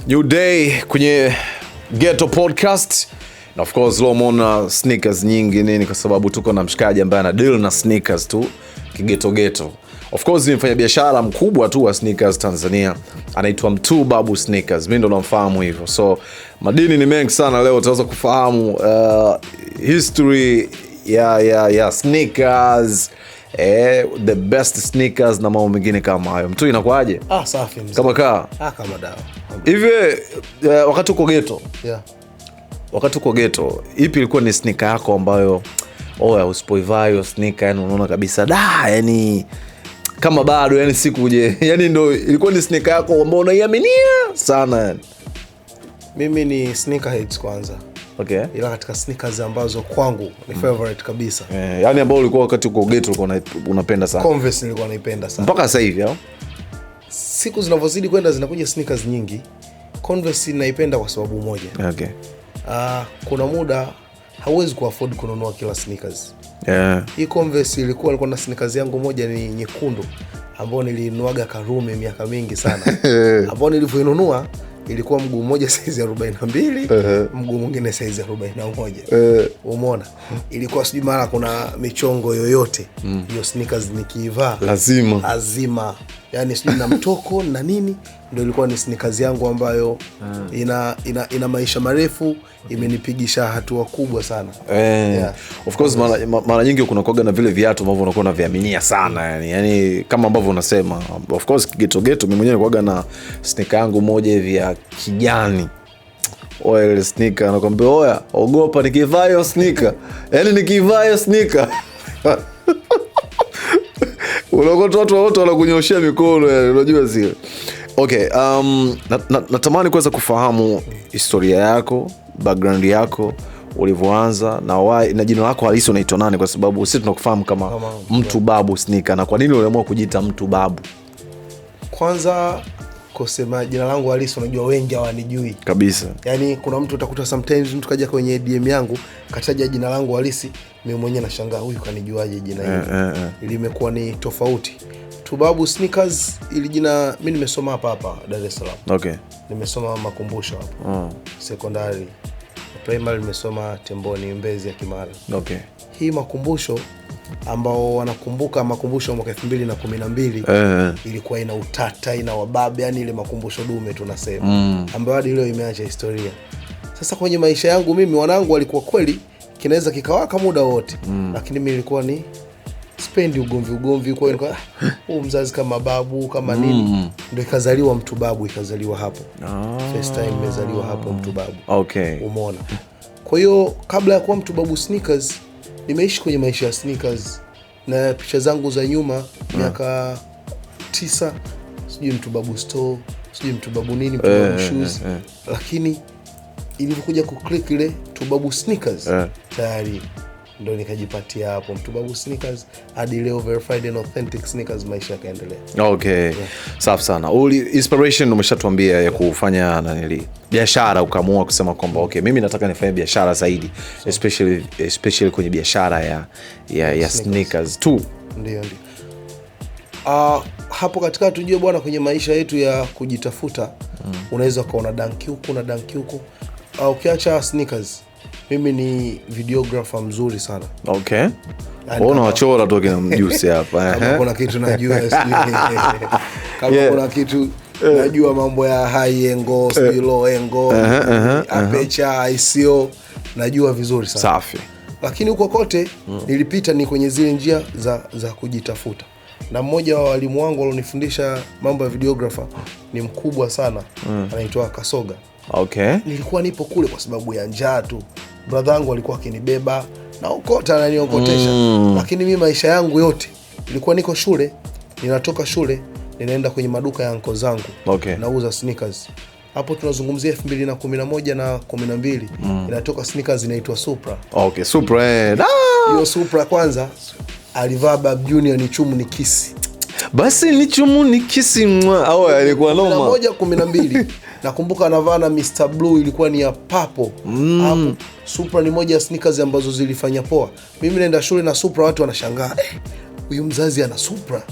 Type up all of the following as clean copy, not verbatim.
New day kwenye Ghetto Podcast. Na of course leo umeona sneakers nyingi nini kwa sababu tuko na mshikaji ambaye ana deal na sneakers tu kigeto. Of course ni mfanyabiashara mkubwa tu wa sneakers Tanzania. Anaitwa Mtu Babu Sneakers. Mimi ndo namfahamu hivyo. So madini ni mengi sana leo utaweza kufahamu history ya sneakers, the best sneakers na mambo mengine kama hayo. Mtu inakuaje? Safi mzee. Kama kaa? Kama dawa. Hivi wakati uko ghetto. Yeah. Wakati uko ghetto, ipi ilikuwa ni sneaker yako ambayo usipoivaa hiyo sneaker yani unaona kabisa yani kama bado yani sikuje yani ndo ilikuwa ni sneaker yako ambayo unaiaminia sana yani? Mimi ni sneakerheads kwanza. Okay. Ila katika sneakers ambazo kwangu ni favorite kabisa. Yani ambao ulikuwa wakati uko ghetto ulikuwa unapenda sana. Converse nilikuwa naipenda sana. Mpaka sasa hivi au? Siku zinavyozidi kwenda zinakuja sneakers nyingi. Converse naipenda kwa sababu moja. Okay. Kuna muda hauwezi kuafford kununua kila sneakers. Yeah. Hii Converse ilikuwa na sneakers yangu moja ni nyekundu ambayo nilinuaga Karume miaka mingi sana. Ambapo nilivyoinunua ilikuwa mguu mmoja size 42, mguu mwingine size 41. Umeona? Ilikuwa sijui mara kuna michongo yoyote. Hiyo sneakers nikiivaa lazima. Yani sijui na mtoko na nini, ndio ilikuwa ni sneakers yangu ambayo ina maisha marefu, imenipigisha hatua kubwa sana. Yeah. Of course mara nyingi kuna kuaga na vile viatu ambavyo unakuwa unaviaminia sana yani kama ambavyo unasema. Of course ghetto mimi mwenyewe kuaga na sneaker yangu moja hivi ya kijani. Ile sneaker anakuambia ogopa nikivaa hiyo sneaker. Yani nikivaa hiyo sneaker unakuta watu wote wanakunyoshia mikono yani unajua zile. Okay, natamani kuweza kufahamu historia yako, background yako, ulivyoanza na jina lako halisi unaitwa nani, kwa sababu sisi tunakufahamu kama Mtu Babu Sneaker. Na kwa nini uliamua kujiita Mtu Babu? Kwanza kusema jina langu halisi unajua wengi hawanijui kabisa. Yani kuna mtu utakuta sometimes mtu kaja kwenye DM yangu kataja jina langu halisi, mimi mwenyewe nashangaa huyu kanijuaje jina hili. Limekuwa ni tofauti. Mtu Babu Sneakers ili jina mimi nimesoma hapa Dar es Salaam. Okay. Nimesoma Makumbusho hapo. Secondary. Primary nimesoma Temboni Mbezi ya Kimara. Okay. Hii Makumbusho ambao wanakumbuka Makumbusho mwaka 2012 ilikuwa ina utata, ina wababe, yani ile Makumbusho dume tunasema, ambayo hadi leo imeacha historia. Sasa kwenye maisha yangu mimi wanangu walikuwa kweli kinaweza kikawaka muda wote, lakini mimi nilikuwa ni spendi ugomvi kwa hiyo mzazi kama babu kama nini, ndio ikazaliwa Mtu Babu, ikazaliwa hapo. First time imezaliwa hapo Mtu Babu. Okay. Umeona? Kwa hiyo kabla ya kuwa Mtu Babu Sneakers nimeishi kwenye maisha ya sneakers, na picha zangu za nyuma miaka 9 sijui Mtu Babu Store, sijui Mtu Babu nini, Mtu Babu Shoes, lakini ilivyokuja kuclick ile Mtu Babu Sneakers tayari ndio nikajipatia hapo Mtu Babu Sneakers hadi leo, verified and authentic sneakers, maisha yakaendelea. Okay. Safi sana. Inspiration umeshatuambia ya kufanya biashara, ukaamua kusema kwamba okay, mimi nataka nifanye biashara zaidi, especially kwenye biashara ya sneakers tu. Ndio. Hapo katika tujue bwana, kwenye maisha yetu ya kujitafuta unaweza kuona danki huko na danki huko. Ukiacha sneakers, mimi ni videographer mzuri sana. Okay. Unawachora tu kina mjusi hapa. Kama kuna kitu najua kama kuna kitu najua mambo ya high angle, low angle, aperture, ISO najua vizuri sana. Safi. Lakini huko kote nilipita ni kwenye zile njia za kujitafuta. Na mmoja wa walimu wangu walionifundisha mambo ya videographer ni mkubwa sana, anaitwa Kasoga. Okay. Nilikuwa nipo kule kwa sababu ya njaa tu. Brother wangu alikuwa akinibeba na ukota na niokotesha. Lakini mimi maisha yangu yote ilikuwa niko shule, ninatoka shule ninaenda kwenye maduka ya anko zangu. Okay. Nauza sneakers. Hapo tunazungumzia 2011 na 12. Inatoka sneakers inaitwa Supra. Okay, Supra. Hiyo Supra kwanza alivaa Bab Junior ni chumu ni kisi. Basi ni chumu ni kisi au alikuwa noma. 12 nakumbuka anavaa na Mr Blue ilikuwa ni ya papo. Hapo Supra ni moja ya sneakers ambazo zilifanya poa. Mimi naenda shule na Supra, watu wanashangaa. huyu mzazi ana Supra.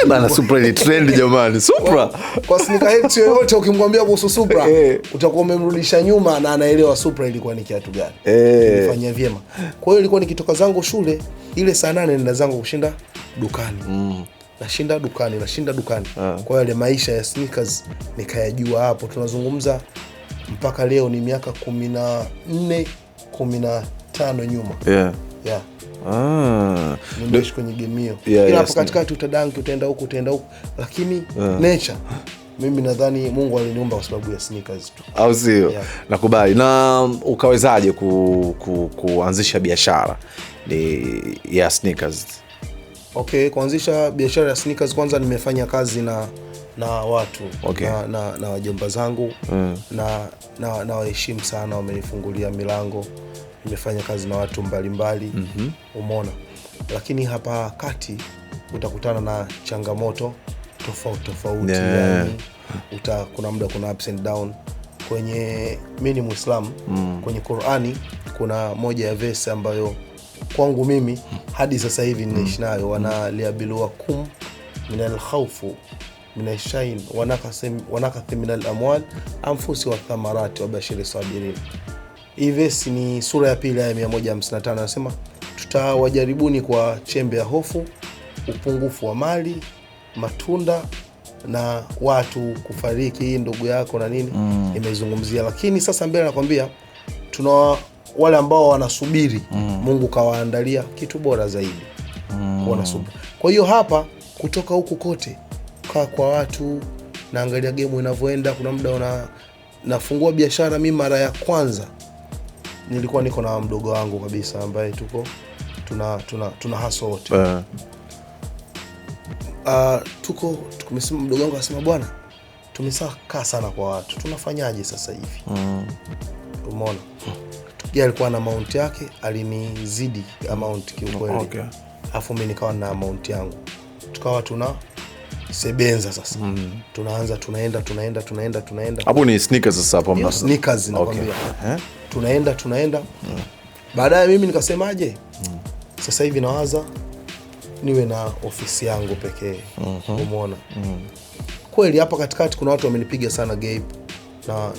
Bana Supra ni trend jamani. Supra. Kwa sneakerhead yoyote ukimwambia kuhusu Supra, utakuwa umemrudisha nyuma na anaelewa Supra ilikuwa ni kiatu gani. Nilifanya vyema. Kwa hiyo ilikuwa nikitoka zangu shule ile saa 8 nenda zangu kushinda dukani. Nashinda dukani. Kwa hiyo ile maisha ya sneakers nikayajua hapo. Tunazungumza mpaka leo ni miaka 14 15 nyuma. Yeah. Nimeishi kwenye game hiyo. Ila hapo katikati utadanki, utaenda huku, lakini nature mimi nadhani Mungu aliniumba kwa sababu ya sneakers tu. Au sio? Nakubali. Na ukawezaje kuanzisha biashara ya sneakers? Okay, kuanzisha biashara ya sneakers, kwanza nimefanya kazi na watu na wajomba zangu na waheshimu sana, wamenifungulia milango. Nimefanya kazi na watu mbalimbali. Umeona, lakini hapa kati utakutana na changamoto tofauti. Yani kuna muda kuna ups and down. Kwenye mimi ni Muislamu, kwenye Qur'ani kuna moja ya verse ambayo kwangu mimi hadi sasa hivi ninaishi nayo, wana liabiluwakum minal khawfu minashain wanakathi minal amwal anfusi wa thamarati wa bashiri sabirin. Hii verse ni sura ya pili aya 155, anasema tutawajaribuni kwa chembe ya hofu, upungufu wa mali, matunda na watu kufariki, ndugu yako na nini. Imezungumzia, lakini sasa mbele nakwambia tuna wale ambao wanasubiri. Mungu kawaandalia kitu bora zaidi. Wanasubiri. Kwa hiyo hapa kutoka huku kote kaa kwa watu, naangalia game inavyoenda. Kuna muda nafungua biashara. Mimi mara ya kwanza nilikuwa niko na mdogo wangu kabisa ambaye tuna hustle wote. Tumesema, mdogo wangu akasema, bwana, tumekaa sana kwa watu, tunafanyaje sasa hivi? Umeona? Yeye alikuwa na amount yake, alinizidi amount kiukweli. Alafu mimi nikawa na amount yangu. Tukawa tuna sebenza sasa. Tunaanza tunaenda. Hapo ni sneakers sasa hapo mna. Sneakers nakwambia. Tunaenda. Baadaye mimi nikasemaje? Sasa hivi nawaza niwe na ofisi yangu pekee. Umeona? Kweli hapa katikati kuna watu wamenipiga sana Gabe,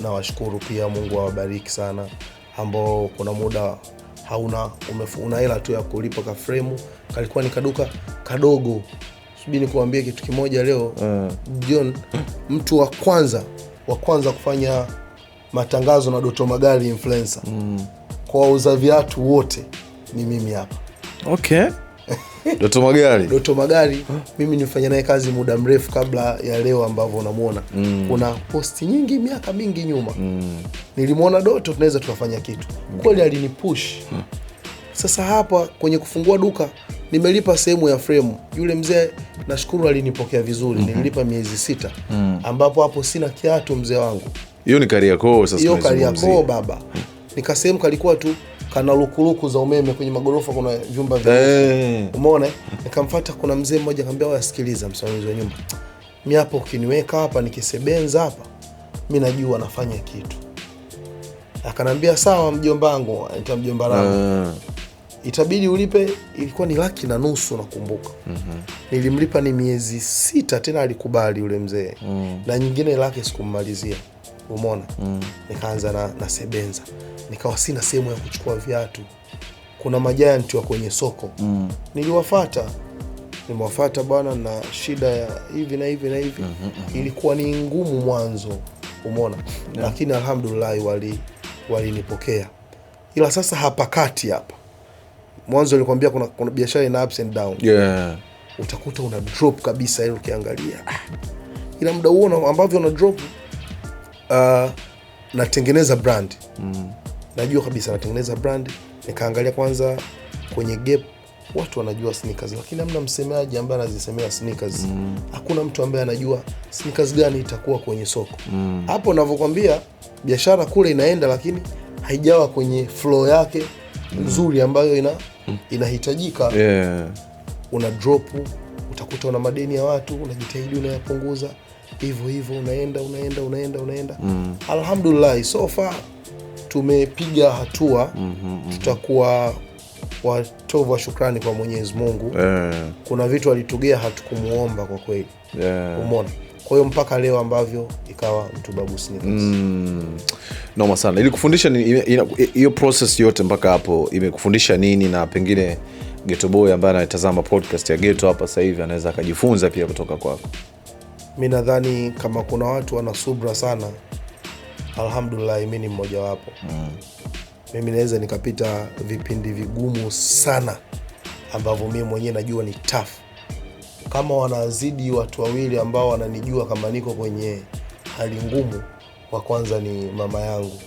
na washukuru pia, Mungu awabariki sana, ambao kuna muda una hela tu ya kulipa ka frame. Kalikuwa ni kaduka kadogo. Subiri nikuambie kitu kimoja leo. John, mtu wa kwanza kufanya matangazo na Doto Magari influencer kwa wauza viatu wote ni mimi hapa. Doto Magari mimi nifanya naye kazi muda mrefu kabla ya leo ambavyo unamuona. Kuna posti nyingi miaka mingi nyuma. Nilimuona Doto tunaweza tukafanya kitu. Kweli alinipush. Sasa hapa kwenye kufungua duka nimelipa sehemu ya frame. Yule mzee nashukuru alinipokea vizuri. Nililipa miezi 6. Ambapo hapo sina kiatu mzee wangu. Hiyo ni Kariakoo sasa. Hiyo Kariakoo baba. Nikasema kalikuwa tu kana lukuruku za umeme kwenye magorofa, kuna vyumba vingi. Umeona? Nikamfuata, kuna mzee mmoja akamwambia, wewe sikiliza msimamizi wa nyumba, mimi hapo ukiniweka hapa nikisebenza hapa, mimi najua nafanya kitu. Akanambia sawa mjomba wangu, anaita mjomba wangu. Itabidi ulipe, ilikuwa ni 1,500,000 nakumbuka. Nilimlipa ni miezi 6, tena alikubali yule mzee. Na nyingine 1,00,000 sikummalizia. Umeona? Nikaanza na sebenza. Nikawa sina sehemu ya kuchukua viatu. Kuna majianti wa kwenye soko. Nimewafuata bwana, na shida ya hivi na hivi na hivi. Ilikuwa ni ngumu mwanzo. Umeona? Lakini alhamdulillah walinipokea. Ila sasa hapa kati hapa, mwanzo nilikwambia kuna biashara ina ups and down. Utakuta una drop kabisa ile ukiangalia. Ila muda huo ambavyo una drop, natengeneza brand. Najua kabisa natengeneza brand. Nikaangalia kwanza kwenye Gap watu wanajua sneakers, lakini hamna msemaji ambaye anazisemea sneakers. Hakuna mtu ambaye anajua sneakers gani itakuwa kwenye soko. Hapo ninavyokuambia biashara kule inaenda, lakini haijawa kwenye flow yake nzuri ambayo inahitajika. Una drop, utakuta una madeni ya watu, unajitahidi unayapunguza. Hivyo unaenda. Alhamdulillah, so far tumepiga hatua. Tutakuwa watovu wa shukrani kwa Mwenyezi Mungu. Kuna vitu alitugea hatukumuomba kwa kweli. Umeona? Kwa hiyo mpaka leo ambavyo ikawa Mtubabu Sneakers. Noma sana. Ili kufundisha hiyo process yote mpaka hapo imekufundisha nini, na pengine Ghetto Boy ambaye anatazama podcast ya Ghetto hapa sasa hivi anaweza akajifunza pia kutoka kwako? Mimi nadhani kama kuna watu wana subra sana, alhamdulillah mimi ni mmoja wapo. Mimi naweza nikapita vipindi vigumu sana ambavyo mimi mwenyewe najua ni tough. Kama wanazidi watu wawili ambao wananijua kama niko kwenye hali ngumu, wa kwanza ni mama yangu.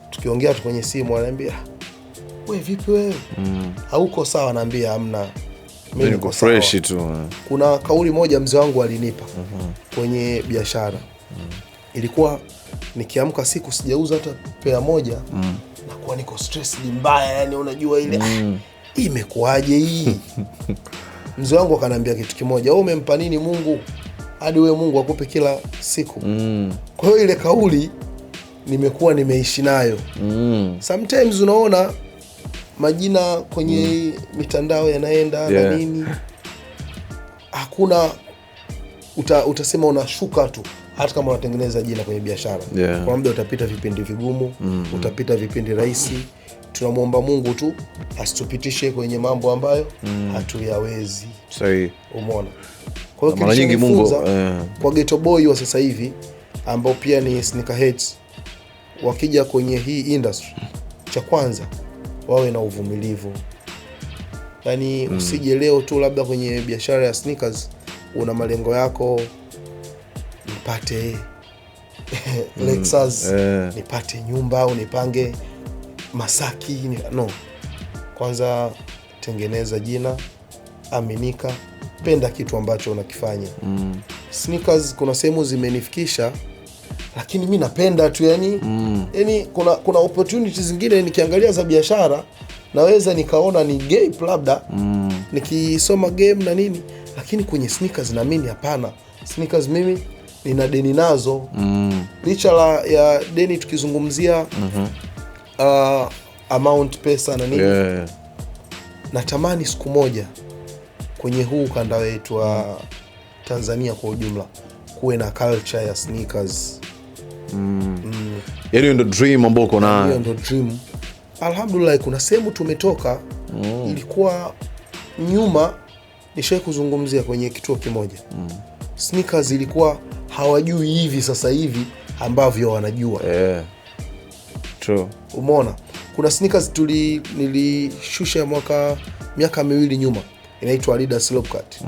Tukiongea tu kwenye simu ananiambia, "Wewe vipi wewe? Hauko sawa?" Naambia hamna. Mimi niko fresh tu. Kuna kauli moja mzee wangu alinipa kwenye biashara. Ilikuwa nikiamka siku sijauza hata pea moja, nakuwa niko stress mbaya, yani unajua ile imekuaje hii? Mzee wangu akaniambia kitu kimoja, "Wewe umempa nini Mungu hadi wewe Mungu akupe kila siku?" Kwa hiyo ile kauli nimekuwa nimeishi nayo. Sometimes unaona majina kwenye mitandao yanaenda na nini, hakuna utasema unashuka tu, hata kama unatengeneza jina kwenye biashara. Kwa muda utapita vipindi vigumu, utapita vipindi rahisi. Tunamuomba Mungu tu asitupitishe kwenye mambo ambayo hatuyawezi. Sahihi. Umeona? Kwa hiyo mara nyingi Mungu kwa Ghetto Boy wa sasa hivi ambao pia ni sneakerheads, wakija kwenye hii industry, cha kwanza wawe na uvumilivu. Yani usije leo tu labda kwenye biashara ya sneakers una malengo yako, nipate Lexus, nipate nyumba au nipange Masaki, no. Kwanza tengeneza jina, aminika, penda kitu ambacho unakifanya. Sneakers kuna sehemu zimenifikisha, lakini mimi napenda tu yani. Yani kuna opportunities zingine nikiangalia za biashara naweza nikaona ni game labda, nikisoma game na nini, lakini kwenye sneakers na mimi hapana. Sneakers mimi nina deni nazo. Licha ya deni tukizungumzia amount pesa na nini, natamani siku moja kwenye huu ukanda wetu wa Tanzania kwa ujumla kuwe na culture ya sneakers. Yaani ndio dream ambao uko nayo. Hiyo ndio dream. Alhamdulillah kuna sehemu tumetoka. Ilikuwa nyuma nishawahi kuzungumzia kwenye kituo kimoja. Sneakers ilikuwa hawajui hivi sasa hivi ambavyo wanajua. True. Umeona? Kuna sneakers nilishusha miaka 2 nyuma, inaitwa Adidas Lopcat.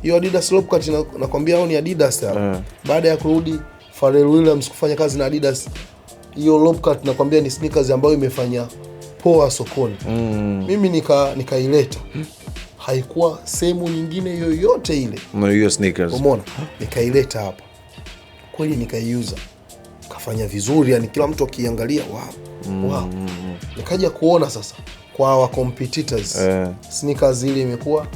Hiyo Adidas Lopcat nakwambia ni Adidas hapa. Baada ya kurudi Pharrell Williams kufanya kazi na Adidas, hiyo Lopcat nakwambia ni sneakers ambayo imefanya poa sokoni. Mimi nikaileta. Haikuwa sehemu nyingine yoyote ile. Hiyo sneakers. Umeona? Nikaileta hapa. Kweli nikaiuza. Kafanya vizuri, yani kila mtu akiangalia wow. Nikaja kuona sasa kwa our competitors, sneakers ile imekuwa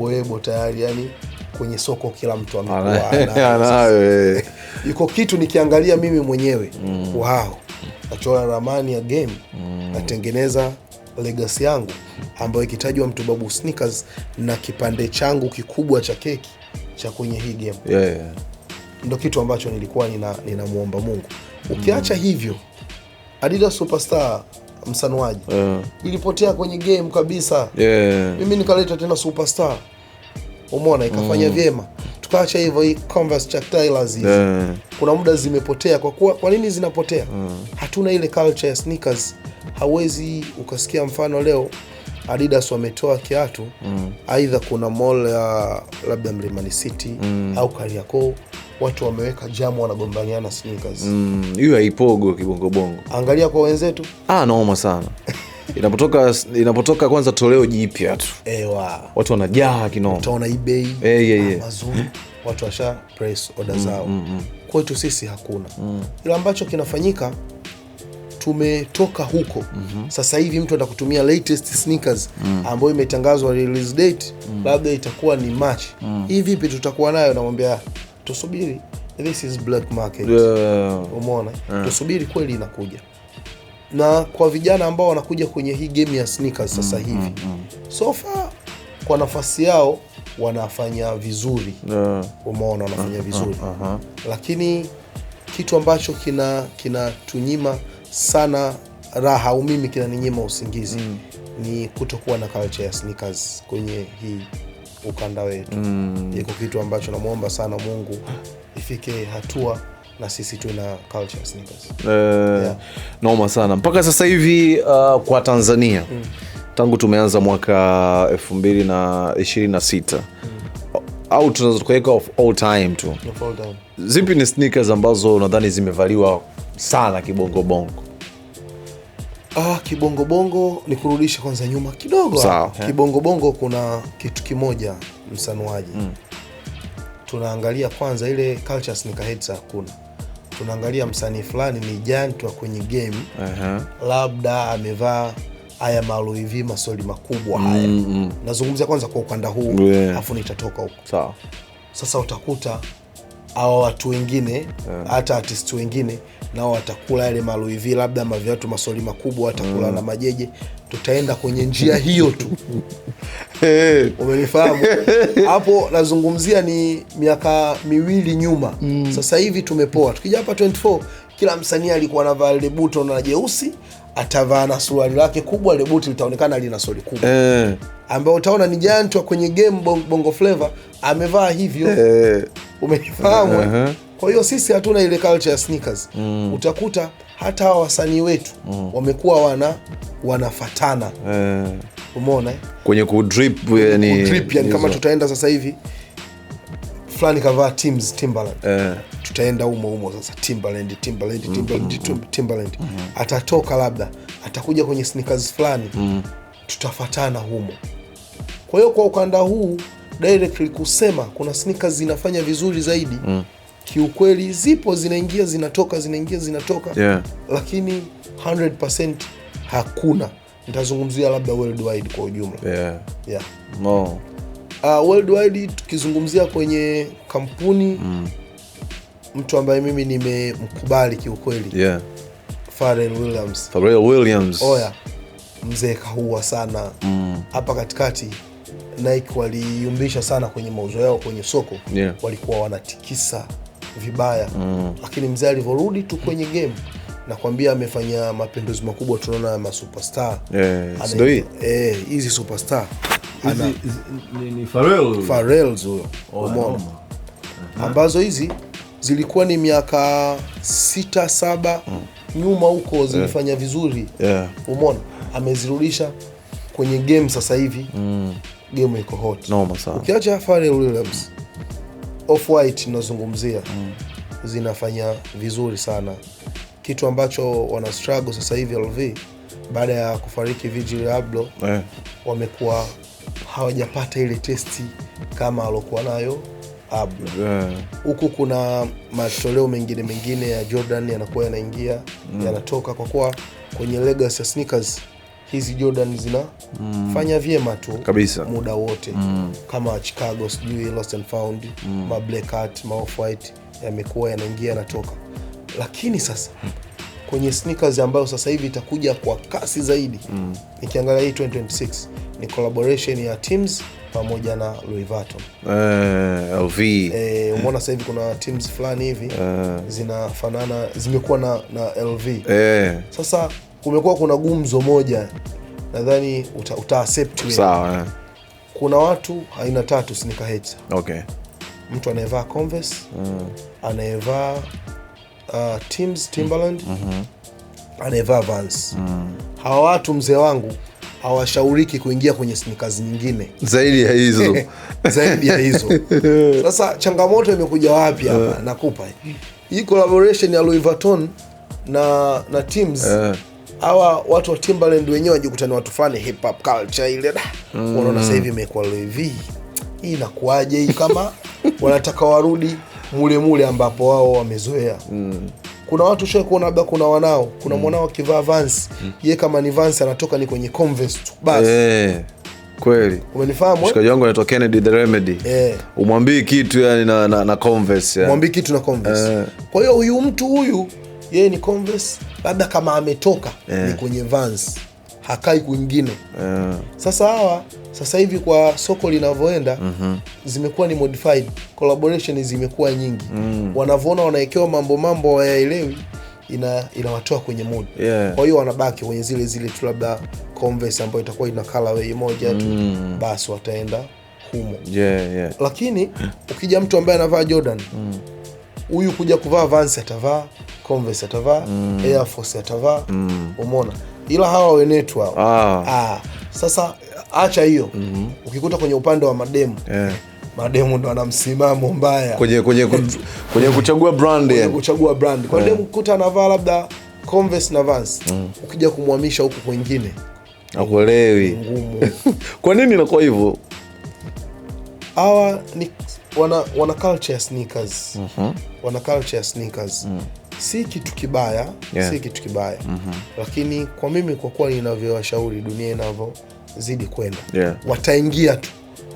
yebo tayari, yani kwenye soko kila mtu amekuwa anayo. Yuko kitu nikiangalia mimi mwenyewe, wow. Nachora ramani ya game, natengeneza legacy yangu ambayo ikitajwa Mtubabu Sneakers na kipande changu kikubwa cha keki cha kwenye hii game. Ndio kitu ambacho nilikuwa ninamuomba Mungu. Ukiacha hivyo, Adidas Superstar msanuaji ilipotea kwenye game kabisa. Mimi nikaleta tena Superstar. Umeona, ikafanya vyema. Tukaacha hivyo hii Converse Chuck Taylors hizi. Kuna muda zimepotea kwa nini zinapotea? Hatuna ile culture ya sneakers. Hawezi ukasikia mfano leo Adidas wametoa kiatu, aidha kuna mall ya labda Mlimani City au Kariakoo, watu wameweka jamu wanagombaniana sneakers. Hiyo haipogo kibongo bongo. Angalia kwa wenzetu. Naoma sana. Inapotoka kwanza toleo jipya tu. Watu wanajaa kinoma. Utaona eBay, Amazon, watu washa press order zao. Kwetu sisi hakuna. Ila ambacho kinafanyika, tumetoka huko. Sasa hivi mtu atakutumia latest sneakers ambayo imetangazwa release date, labda itakuwa ni March. Hii vipi tutakuwa nayo? Namwambia tusubiri. This is black market. Umeona? Tusubiri, kweli inakuja. na kwa vijana ambao wanakuja kwenye hii game ya sneakers sasa hivi so far kwa nafasi yao wanafanya vizuri. Umeona wanafanya vizuri. Lakini kitu ambacho kinatunyima sana raha au mimi kinaninyima usingizi ni kutokuwa na culture ya sneakers kwenye hii ukanda wetu. Iko kitu ambacho namuomba sana Mungu ifike hatua na sisi tu na culture ya sneakers. Noma sana. Mpaka sasa hivi kwa Tanzania tangu tumeanza mwaka 2026 au tunaweza tukaweka of all time tu, zipi ni sneakers ambazo unadhani zimevaliwa sana kibongo bongo? Kibongo bongo ni kurudisha kwanza nyuma kidogo. Kibongo bongo kuna kitu kimoja msanuaji. Tunaangalia kwanza ile culture sneakerheads hakuna. Tunaangalia msanii fulani ni giant wa kwenye game. Labda amevaa haya Louis V masoli makubwa haya. Nazungumzia kwanza kwa ukanda huu, afu nitatoka huko. Sawa. Sasa utakuta hao watu wengine, hata artist wengine nao watakula yale Louis V, labda maviatu masoli makubwa, watakula na majeje. Tutaenda kwenye njia hiyo tu. Umenifahamu? Hapo nazungumzia ni miaka 2 nyuma. Sasa hivi tumepoa. Tukija hapa 24, kila msanii alikuwa anavaa ile buto na jeusi, atavaa na suruali lake kubwa, ile buti litaonekana lina soli kubwa. Ambao utaona ni giant wa kwenye game bongo flavor amevaa hivyo. Umenifahamu? Kwa hiyo sisi hatuna ile culture ya sneakers. Utakuta hata hawa wasanii wetu wamekuwa wanafatana. Umeona kwenye kudrip yani kama tutaenda sasa hivi fulani kavaa Timberland. Tutaenda humo sasa Timberland. Atatoka labda atakuja kwenye sneakers fulani, tutafatana humo. Kwa hiyo kwa ukanda huu directly kusema kuna sneakers zinafanya vizuri zaidi, kiukweli zipo, zinaingia zinatoka, zinaingia zinatoka. Lakini 100% hakuna. Nitazungumzia labda worldwide kwa ujumla. Worldwide tukizungumzia kwenye kampuni, mtu ambaye mimi nimemkubali kiukweli, Pharrell Williams. Mzee kaua sana. Hapa katikati Nike waliyumbisha sana kwenye mauzo yao kwenye soko. Walikuwa wanatikisa vibaya. Lakini mzee alivyorudi tu kwenye game, nakwambia amefanya mapinduzi makubwa. Tunaona ma superstar. Hizi superstar ni Pharrell huyo. Umeona? Ambazo hizi zilikuwa ni miaka 6-7 nyuma huko zilifanya vizuri. Umeona? Amezirudisha kwenye game sasa hivi. Game iko hot. Ukiacha Pharrell Williams, Off-White tunazungumzia, zinafanya vizuri sana. Kitu ambacho wana struggle sasa hivi LV, baada ya kufariki Virgil Abloh, wamekuwa hawajapata ile testi kama alokuwa nayo Abloh. Huku kuna matoleo mengine ya Jordan yanakuwa yanaingia, yanatoka, kwa kuwa kwenye legacy ya sneakers hizi Jordan zinafanya vyema tu kabisa muda wote. Kama Chicago, sijui Lost and Found, ma Black Hat, ma Off-White yamekuwa yanaingia yanatoka. Lakini sasa kwenye sneakers ambayo sasa hivi itakuja kwa kasi zaidi, nikiangalia hii 2026 ni collaboration ya Teams pamoja na Louis Vuitton. LV. Umeona sasa hivi kuna Teams fulani hivi zinafanana, zimekuwa na LV. Sasa kumekuwa kuna gumzo moja, nadhani uta-accept wewe. Sawa. Kuna watu aina 3 sneakerheads. Mtu anayevaa Converse, anayevaa Timberland, anayevaa Vans. Hawa watu mzee wangu hawashauriki kuingia kwenye sneakers nyingine zaidi ya hizo. Zaidi ya hizo. Sasa changamoto imekuja wapi hapa? Nakupa hii collaboration ya Louis Vuitton na Teams. Hawa watu wa Timberland wenyewe wajikutana watu fulani hip hop culture ile. Unaona sasa hivi imekuwa Louis V. Hii inakuaje hii kama wanataka warudi mule ambapo wao wamezoea. Kuna watu shaka kuona labda kuna mwanao akivaa Vans, yeye kama ni Vans anatoka ni kwenye Converse tu basi. Kweli. Umenifahamu? Shikaji wangu anaitwa Kennedy the Remedy. Umwambii kitu yani na Converse. Umwambii kitu na Converse. Kwa hiyo huyu mtu yeye ni Converse, labda kama ametoka ni kwenye Vans, hakai kwingine. Sasa hawa sasa hivi kwa soko linavyoenda zimekuwa ni modified, collaboration zimekuwa nyingi. Wanavyoona wanaekewa mambo hayaelewi, inawatoa kwenye mode. Kwa hiyo wanabaki kwenye zile tu, labda Converse ambayo itakuwa ina colorway moja tu, basi wataenda humo. Lakini ukija mtu ambaye anavaa Jordan, huyu kuja kuvaa Vans atavaa, Converse atavaa, Air Force atavaa, umeona? Ila hawa wenetu hao. Sasa acha hiyo. Ukikuta kwenye upande wa mademu, mademu ndo ana msimamo mbaya kwenye kuchagua brand, kuchagua brand. Kwa demu kukuta anavaa labda Converse na Vans, ukija kumhamisha huku kwingine hakuelewi. Kwa nini inakuwa hivyo? Hawa ni wana culture ya sneakers. Wana culture ya sneakers. Si kitu kibaya, si kitu kibaya. Lakini kwa mimi, kwa kuwa ninavyowashauri, dunia inavyozidi kwenda, wataingia tu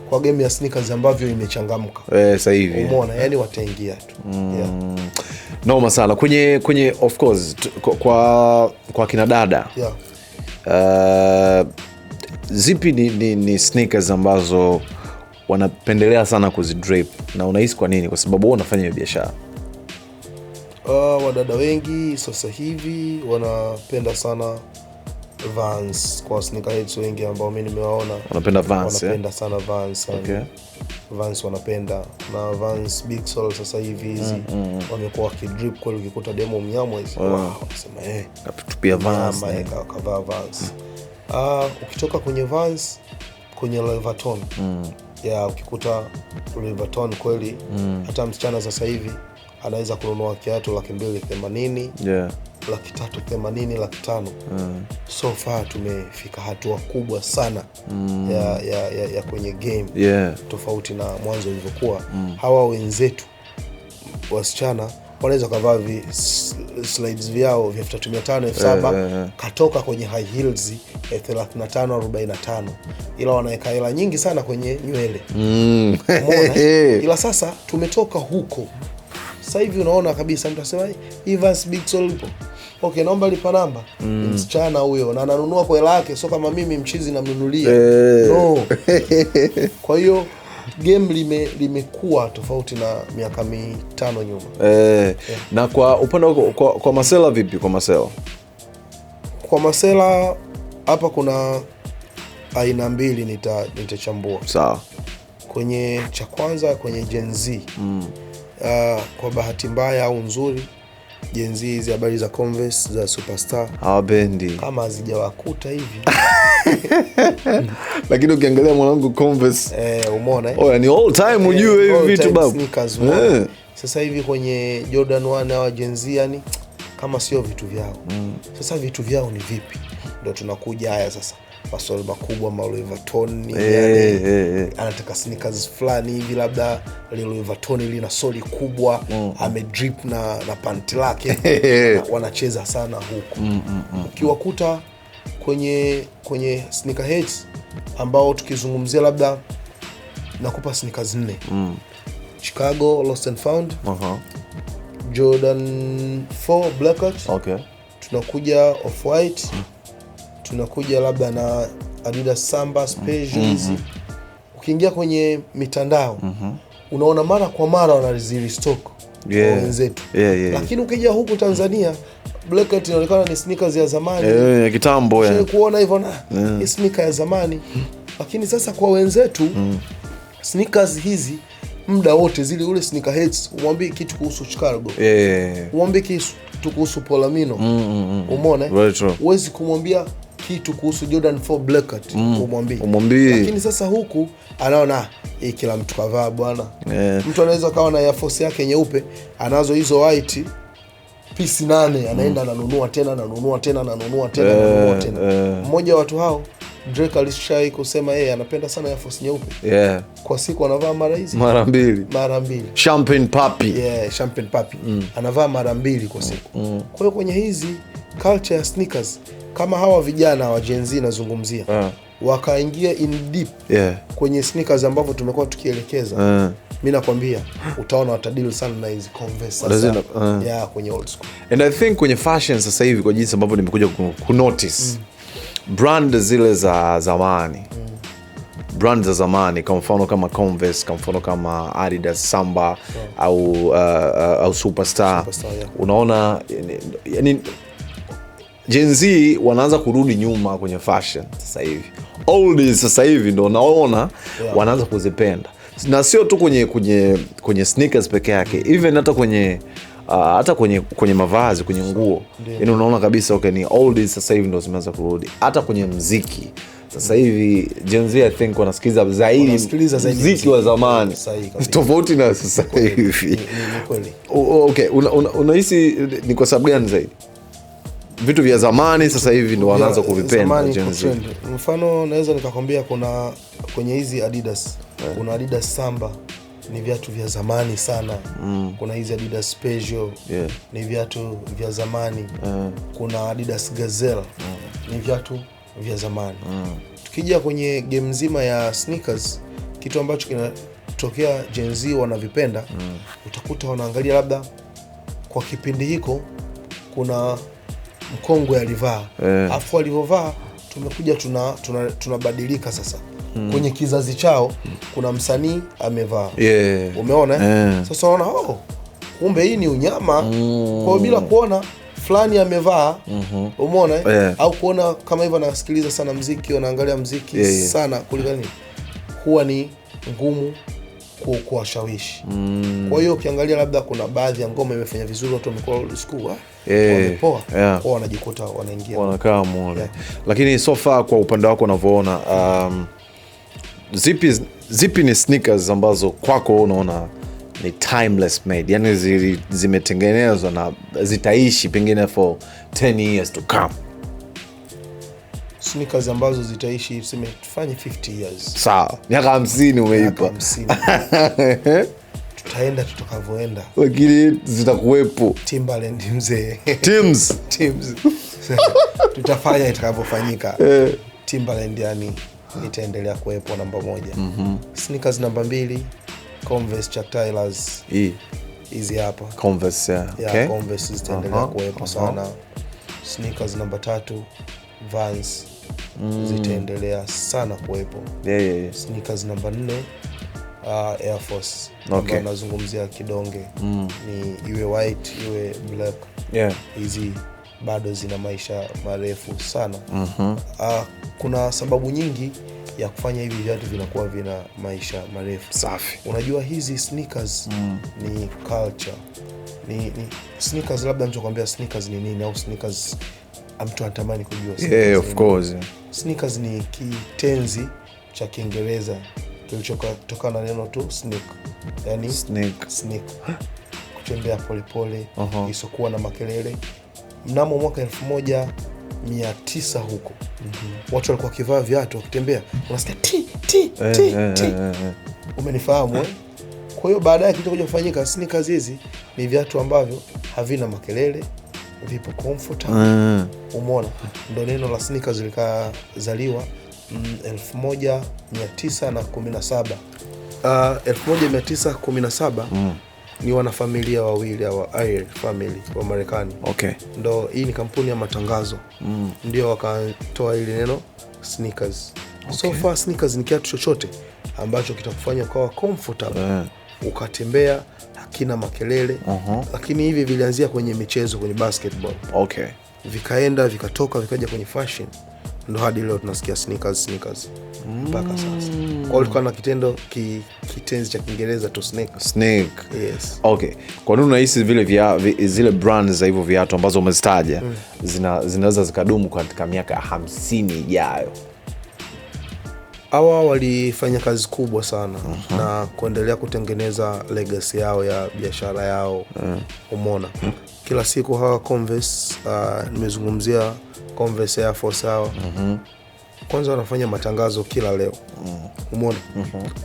kwa game ya sneakers ambavyo imechangamka sasa hivi. Umeona, yani wataingia tu. Noma sana kwenye of course kwa kina dada. Zipi ni sneakers ambazo wanapendelea sana kuzidrape, na unahisi kwa nini? Kwa sababu wao wanafanya hiyo biashara. Wadada wengi sasa hivi wanapenda sana Vans. Kwa sneakerheads wengi ambao mimi nimewaona wanapenda Vans, wanapenda sana Vans. Vans wanapenda, na Vans Big Sol sasa hivi hizi wamekuwa wakidrip kweli. Ukikuta demo Mnyamwezi wanasema kapitupia Vans, kavaa Vans. Ukitoka kwenye Vans, kwenye Louis Vuitton, ukikuta Louis Vuitton kweli, hata msichana sasa hivi anaweza kununua kiatu 280,000, yeah, 380,000, 500,000. So far tumefika hatua kubwa sana ya kwenye game, yeah, tofauti na mwanzo ilivyokuwa. Hawa wenzetu wasichana wanaweza kavaa slides vyao vya 3,500, 7,000, katoka kwenye high heels 35, 45, ila wanaweka hela nyingi sana kwenye nywele. Ila sasa tumetoka huko. Sasa hivi unaona kabisa mtu asema Evans Big Sol lipo. Okay, naomba lipa namba. Msichana huyo na ananunua kwa hela yake, sio kama mimi mchizi namnunulia. No. Kwa hiyo game limekuwa tofauti na miaka 5 nyuma. Na kwa upande kwa masela vipi? Kwa masela hapa kuna aina mbili nitachambua. Sawa. Kwenye cha kwanza, kwenye Gen Z. Kwa bahati mbaya au nzuri, Gen Z hizi habari za Converse za Superstar hawapendi, kama hazijawakuta hivi. Lakini ukiangalia mwanangu Converse, umeona ni all time, ujue hivi vitu babu. Sasa hivi kwenye Jordan 1 au Gen Z, yani kama sio vitu vyao. Sasa vitu vyao ni vipi? Ndio tunakuja haya sasa. Masoli makubwa, Louis Vuitton, anataka sneakers fulani hivi, labda Louis Vuitton lina soli kubwa, amedrip na panty lake. Wanacheza sana huko. Ukiwakuta kwenye sneakerheads ambao tukizungumzia, labda nakupa sneakers 4. Chicago Lost and Found, Jordan 4 Blackout, tunakuja Off-White, tunakuja labda na Adidas Samba Specials. Ukiingia kwenye mitandao unaona mara kwa mara wanazirestock wenzetu. Lakini ukija huku Tanzania, Blackout inaonekana ni sneakers ya zamani, ya kitambo. Kuona hivyo ni sneaker ya zamani. Lakini sasa kwa wenzetu, sneakers hizi muda wote zile, ule sneakerheads umwambie kitu kuhusu Chicago, umwambie kitu kuhusu Polamino, umeona? Huwezi kumwambia kitu kuhusu Jordan 4 Blackout, umwambie. Lakini sasa huku anaona kila mtu kavaa bwana. Mtu anaweza kawa na Air Force yake nyeupe, anazo hizo white piece 8, anaenda ananunua tena. Mmoja wa watu hao, Drake, alishai kusema anapenda sana Air Force nyeupe. Kwa siku anavaa mara mbili. Champagne Papi. Champagne Papi. Anavaa mara 2 kwa siku. Kwa hiyo kwenye hizi culture ya sneakers, kama hawa vijana wa Gen Z nazungumzia, wakaingia in deep kwenye sneakers ambavyo tumekuwa tukielekeza, mimi nakwambia utaona watadili sana na hizi Converse sasa ya kwenye old school. And I think kwenye fashion sasa hivi kwa jinsi ambavyo nimekuja kunotice brand zile za zamani brand za zamani, kwa mfano kama Converse, kwa mfano kama Adidas, Samba au Superstar, yeah. Unaona yani Gen Z wanaanza kurudi nyuma kwenye fashion sasa hivi. Oldies sasa hivi ndo naona wanaanza kuzipenda, na sio tu kwenye sneakers peke yake, even hata kwenye mavazi, kwenye nguo. Yani unaona kabisa okay, ni oldies sasa hivi ndo zimeanza kurudi. Hata kwenye muziki sasa hivi Gen Z I think wanasikiliza zaidi muziki wa zamani tofauti na sasa hivi. Okay, unahisi ni kwa sababu gani zaidi vitu vya zamani sasa hivi ndo wanaanza kuvipenda Gen Z? Mfano naweza nikakwambia kuna kwenye hizi Adidas, kuna Adidas Samba ni viatu vya zamani sana. Kuna hizi Adidas Special ni viatu vya zamani. Kuna Adidas Gazelle ni viatu vya zamani. Tukija kwenye game nzima ya sneakers, kitu ambacho kinatokea Gen Z wanavipenda, utakuta wanaangalia labda kwa kipindi hiko kuna mkongwe alivaa, afu alivovaa tumekuja tunabadilika sasa. Kwenye kizazi chao kuna msanii amevaa. Umeona? Sasa unaona kumbe hii ni unyama. Kwa bila kuona fulani amevaa, umeona? Au kuona kama hivyo anasikiliza sana muziki, wanaangalia muziki sana kuliko nini, huwa ni ngumu kuwashawishi. Kwa hiyo ukiangalia labda kuna baadhi ya ngoma imefanya vizuri, watu wamekuwa old school, wamepoa, kwa wanajikuta wanaingia wanakaa mole. Lakini so far kwa upande wako unavyoona, zipi ni sneakers ambazo kwako unaona ni timeless made, yani zimetengenezwa na zitaishi pengine for 10 years to come? Sneakers ambazo zitaishi tuseme tufanye 50 years. Sawa, miaka 50 umeipa. 50. Tutaenda tutakavoenda, lakini zitakuwepo. Timberland mzee. Tims. Tutafanya itakavofanyika. Timberland yani itaendelea kuwepo namba moja. Sneakers namba 2 Converse Chuck Taylors. Hizi hapa Converse, okay. Converse zitaendelea kuwepo sana. Sneakers namba 3 Vans zitaendelea sana kuwepo. Sneakers namba 4 Air Force, okay. Nazungumzia kidonge, ni iwe white iwe black. Hizi bado zina maisha marefu sana. Kuna sababu nyingi ya kufanya hivi viatu vinakuwa vina maisha marefu. Safi. Unajua hizi sneakers ni culture. Ni sneakers, labda mtu akwambia sneakers ni nini, au sneakers mtu anatamani kujua. Of course. Sneakers ni kitenzi cha Kiingereza kilichotokana na neno tu sneak. Yani sneak. Kutembea polepole, isokuwa na makelele. Mnamo mwaka 1900 huko, watu walikuwa kivaa viatu wakitembea unasikia ti. Umenifahamu? Kwa hiyo baadaye kilichokuja kufanyika, sneakers hizi ni viatu ambavyo havina makelele, vipo comfortable. Umeona? Ndio neno la sneakers likazaliwa 1917. 1917 ni wanafamilia wawili wa Ayer family wa Marekani. Okay. Ndio hii ni kampuni ya matangazo. Ndio wakatoa ile neno sneakers. Okay. So far sneakers ni kiatu chochote ambacho kitakufanya ukawa comfortable. Ukatembea hakina makelele. Lakini hivi vilianzia kwenye michezo, kwenye basketball. Okay. Vikaenda vikatoka vikaja kwenye fashion. Ndio hadi leo tunasikia sneakers mpaka sasa. Kwa na kitenzi cha Kiingereza to snake. Yes. Okay. Kwa nini unahisi zile brands za hivyo viatu ambazo umezitaja zinaweza zikadumu katika miaka 50 ijayo? Hawa walifanya kazi kubwa sana na kuendelea kutengeneza legacy yao ya biashara yao. Umeona? Kila siku hawa Converse, nimezungumzia Converse Air Force hawa. Kwanza wanafanya matangazo kila leo. Umeona?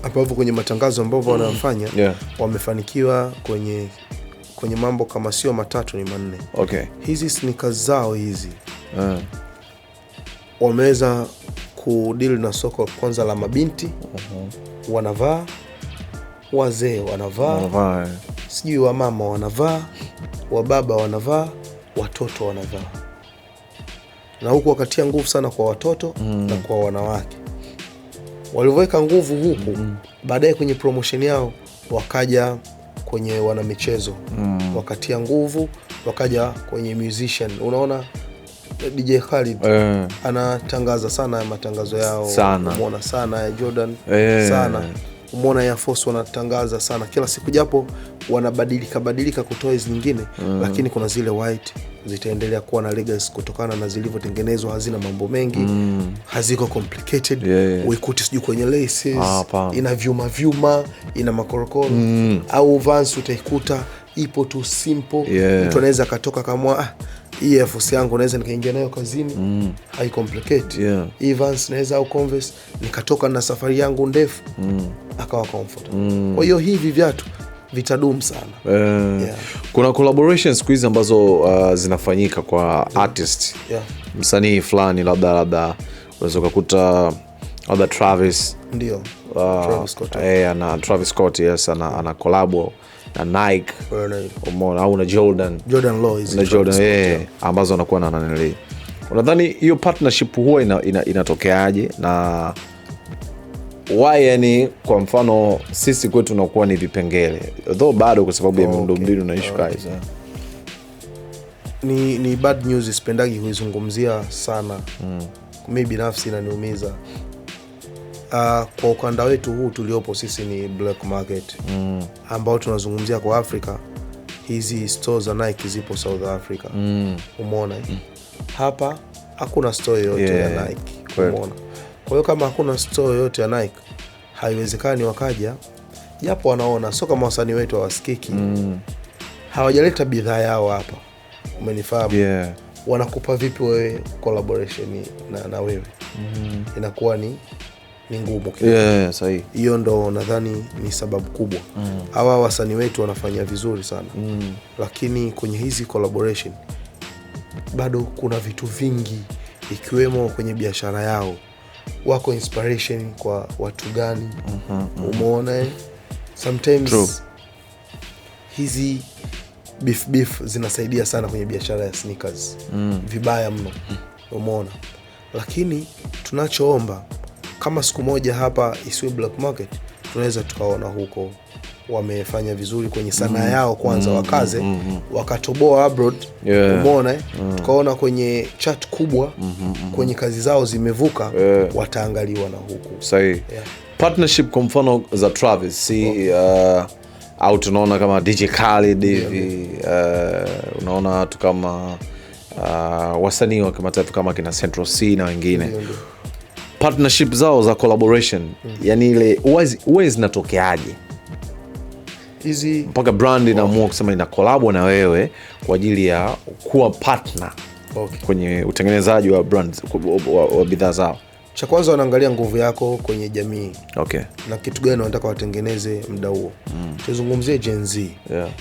Hapo kwenye matangazo ambayo wanafanya, wamefanikiwa kwenye mambo kama sio matatu ni manne. Okay. Hizi sneakers zao hizi wameweza kudeal na soko kwanza la mabinti. Wanavaa wazee wanavaa, sijui wamama wanavaa, wababa wanavaa, watoto wanavaa. Na huku wakatia nguvu sana kwa watoto na kwa wanawake. Walivyoweka nguvu huku, baadaye kwenye promotion yao wakaja kwenye wanamichezo, wakatia nguvu, wakaja kwenye musician. Unaona DJ Khalid anatangaza sana matangazo yao sana. Umeona sana ya Jordan sana. Umeona ya Force wanatangaza sana kila siku, japo wanabadilika kutoa hizi nyingine, lakini kuna zile white zitaendelea kuwa na legacy kutokana na zilivyotengenezwa, hazina mambo mengi, haziko complicated. Uikuti siju kwenye laces, ina vyuma, ina makorokoro, au Vans utaikuta ipo tu simple. Mtu anaweza katoka kama hii Force yangu naweza nikaingia nayo kazini, hai complicate. Hii Vans naweza, au Converse nikatoka na safari yangu ndefu, akawa comfortable. Kwa hiyo hivi viatu vitadumu sana. Kuna collaborations siku hizi ambazo zinafanyika kwa artist, msanii fulani, labda unaweza kukuta labda Travis, ndio Travis Scott, Travis Scott, yes, ana collab na Nike, umeona, au na Jordan Low, ambazo anakuwa na nani. Unadhani hiyo partnership huwa inatokeaje na why? Yani kwa mfano sisi kwetu tunakuwa ni vipengele, though bado kwa sababu ya miundombinu na issue guys. Ni bad news, sipendagi kuizungumzia sana. Mimi binafsi inaniumiza. Kwa ukanda wetu huu tuliopo sisi ni black market, ambao tunazungumzia kwa Afrika. Hizi stores za Nike zipo South Africa. Umeona hapa hakuna store yoyote ya Nike. Umeona. Kwa hiyo kama hakuna store yoyote ya Nike, haiwezekani wakaja, japo wanaona, sio kama wasanii wetu hawasikiki. Hawajaleta bidhaa yao hapa. Umenifahamu? Wanakupa vipi wewe collaboration na wewe? Inakuwa ni ngumu kidogo. Sahihi. Hiyo ndo nadhani ni sababu kubwa. Hawa wasanii wetu wanafanya vizuri sana. Lakini kwenye hizi collaboration bado kuna vitu vingi, ikiwemo kwenye biashara yao. Wako inspiration kwa watu gani? Umeona sometimes True. Hizi beef zinasaidia sana kwenye biashara ya sneakers. Vibaya mno. Umeona. Lakini tunachoomba, kama siku moja hapa isiwe black market, tunaweza tukaona huko wamefanya vizuri kwenye sanaa yao kwanza, wakaze wakatoboa abroad. Umeona tukaona kwenye chat kubwa kwenye kazi zao zimevuka, wataangaliwa na huku. Sahihi. Partnership kwa mfano za Travis, au tunaona kama DJ Khaled hivi, unaona watu kama wasanii wa kimataifa kama kina Central C na wengine. Partnership zao za collaboration, yani ile uwezi zinatokeaje? Hizi mpaka brand inaamua kusema ina collab na wewe kwa ajili ya kuwa partner kwenye utengenezaji wa brands wa bidhaa zao. Cha kwanza wanaangalia nguvu yako kwenye jamii. Na kitu gani wanataka watengeneze muda huo. Tuzungumzie Gen Z.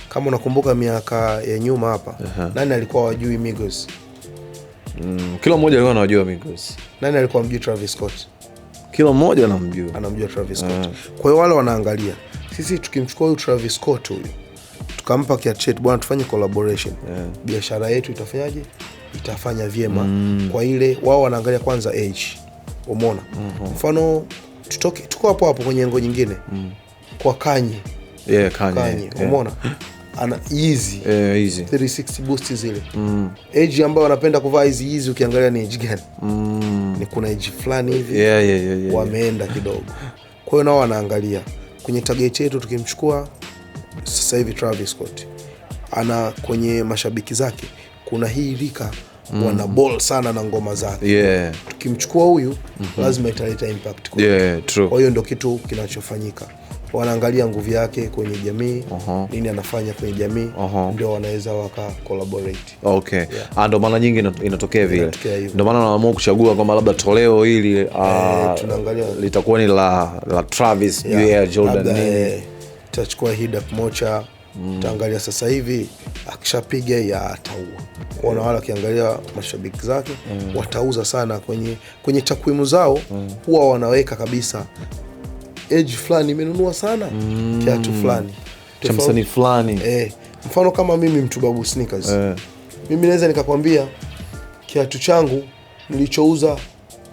Kama unakumbuka miaka ya nyuma hapa, nani alikuwa wajui Migos? Kila mmoja alikuwa anajua Migos. Nani alikuwa mjui Travis Scott? Kila mmoja anamjua Travis Scott. Kwa hiyo wale wanaangalia, sisi tukimchukua huyu Travis Scott huyu, tukampa kiachet, bwana tufanye collaboration, biashara yetu itafanyaje? Itafanya vyema. Kwa ile wao wanaangalia kwanza age. Umeona? Mfano tuko hapo kwenye engo nyingine. Kwa Kanye. Kanye. Umeona? Ana Yeezy 360 boost zile. Age ambayo wanapenda kuvaa hizi Yeezy, ukiangalia ni age gani? Ni kuna age fulani hivi. Wameenda kidogo. Kwa hiyo nao wanaangalia kwenye target yetu. Tukimchukua sasa hivi Travis Scott, ana kwenye mashabiki zake kuna hii rika wana ball sana na ngoma zake. Tukimchukua huyu lazima italeta impact. True. Kwa hiyo ndio kitu kinachofanyika. Wanaangalia nguvu yake kwenye jamii, nini anafanya kwenye jamii, ndio wanaweza waka collaborate. Ndio maana nyingi inatokea vile. Ndio maana wanaamua kuchagua kwamba labda toleo hili tunaangalia litakuwa ni la Travis, Air Jordan nini. Tutachukua Hidak Mocha, tutaangalia sasa hivi akishapiga ya ataua. Kuona wala kiangalia mashabiki zake watauza sana kwenye takwimu zao. Huwa wanaweka kabisa age fulani nimenunua sana kiatu fulani cha msanii fulani. Mfano kama mimi Mtubabu Sneakers. Mimi naweza nikakwambia kiatu changu nilichouza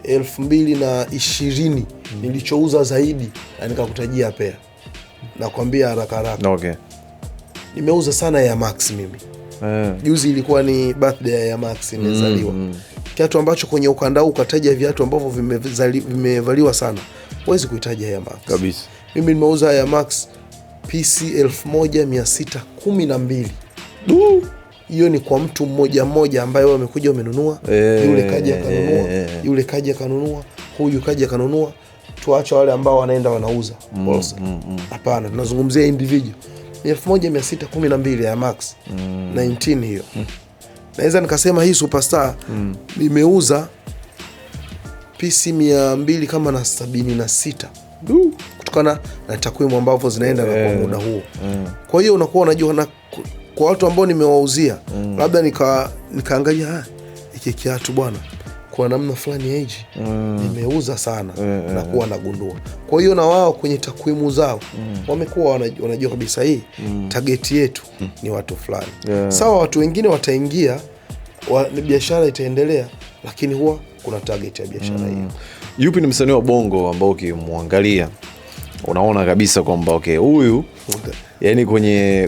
2020 nilichouza zaidi na nikakutajia pea. Nakwambia haraka. Okay. Nimeuza sana ya Max mimi. Juzi ilikuwa ni birthday ya Max imezaliwa. Kiatu ambacho kwenye ukanda huu ukataja viatu ambavyo vimevaliwa sana. Huwezi kuitaja ya Max. Kabisa. Mimi nimeuza ya Max PC 1612. Hiyo ni kwa mtu mmoja ambaye wewe umekuja umenunua, yule kaja kanunua, yule kaja kanunua, huyu kaja kanunua. Tuacha wale ambao wanaenda wanauza. Hapana, tunazungumzia individual. 1612 ya Max 19 hiyo. Naweza nikasema hii Superstar imeuza PC 200 kama na 76 kutokana na takwimu ambavyo zinaenda na kwa muda huo. Kwa hiyo unakuwa unajua na kwa watu ambao nimewauzia labda nikaangalia hiki kiatu bwana kwa namna fulani age nimeuza sana na kuwa nagundua. Kwa hiyo na wao kwenye takwimu zao wamekuwa wanajua kabisa hii target yetu ni watu fulani. Sawa, watu wengine wataingia, biashara itaendelea, lakini huwa kuna target ya biashara hiyo. Yupi ni msanii wa Bongo ambao ukimwangalia unaona kabisa kwamba huyu yani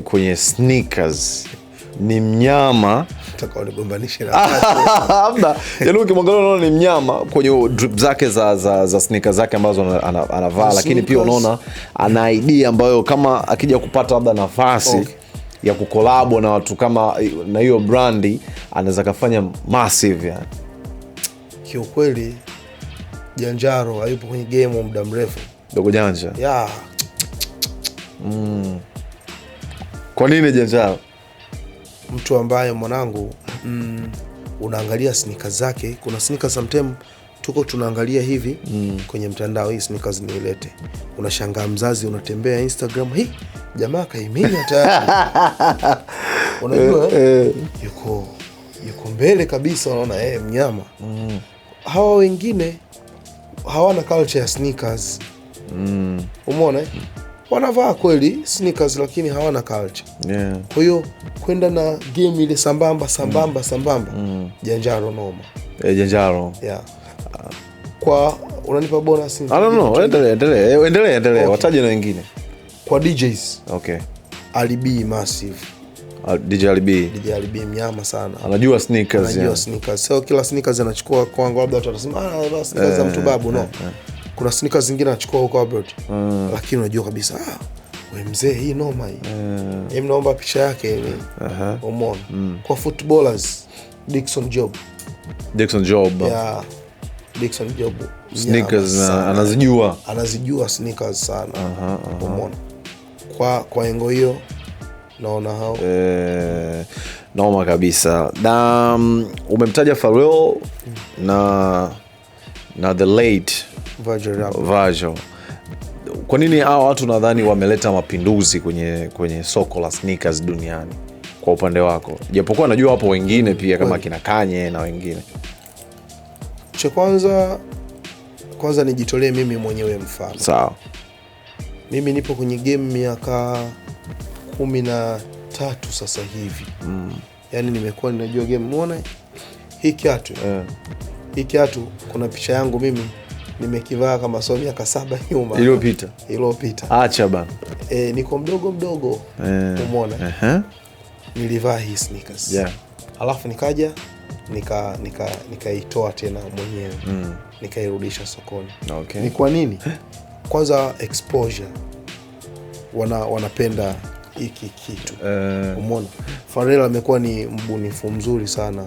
kwenye sneakers ni mnyama? Utakaonigombanisha na labda yani ukimwangalia unaona ni mnyama kwenye drip zake za sneakers zake ambazo anavaa, lakini pia unaona ana idea ambayo kama akija kupata labda nafasi ya kukolabo na watu kama na hiyo brandi anaweza kafanya massive yani. Kiukweli Janjaro hayupo kwenye game muda mrefu. Dogo Janja. Kwa nini Janjaro? Mtu ambaye mwanangu unaangalia sneakers zake. Kuna sneakers sometimes tuko tunaangalia hivi kwenye mtandao, hii sneakers niilete. Unashangaa mzazi unatembea Instagram, hii jamaa kaiminya tayari. Unajua yuko mbele kabisa, unaona mnyama. Hawa wengine hawana culture ya sneakers. Umeona wanavaa kweli sneakers lakini hawana culture. Kwa hiyo kwenda na game ile sambamba Janjaro noma. Janjaro. Kwa unanipa bonus? Endelea. Wataje na wengine. Kwa DJs. Okay. Ali B massive. DJ Ali B mnyama sana. Anajua sneakers. Sio kila sneakers anachukua kwangu, labda watu watasema sneakers za Mtubabu no. Kuna sneakers zingine anachukua huko abroad. Lakini unajua kabisa wewe mzee, hii noma hii. Naomba picha yake ni. Umeona? Kwa footballers Dickson Job. Sneakers anazijua sneakers sana. Umeona? Kwa engo hiyo naona hao noma kabisa. Na umemtaja Pharrell na the late Virgil. Kwa nini hao watu nadhani wameleta mapinduzi kwenye soko la sneakers duniani kwa upande wako? Japokuwa najua hapo wengine pia kama kina Kanye na wengine. Cha kwanza nijitolee mimi mwenyewe mfano. Sawa. Mimi nipo kwenye game miaka 13 sasa hivi. Yaani nimekuwa ninajua game. Umeona hii kiatu kuna picha yangu mimi nimekivaa kama miaka 7 nyuma iliyopita. Acha bana. Niko mdogo. Umeona? Nilivaa hii sneakers. Alafu nikaja nikaitoa tena mwenyewe. Nikairudisha sokoni. Ni kwa nini? Kwanza exposure. Wanapenda hiki kitu. Umeona? Pharrell amekuwa ni mbunifu mzuri sana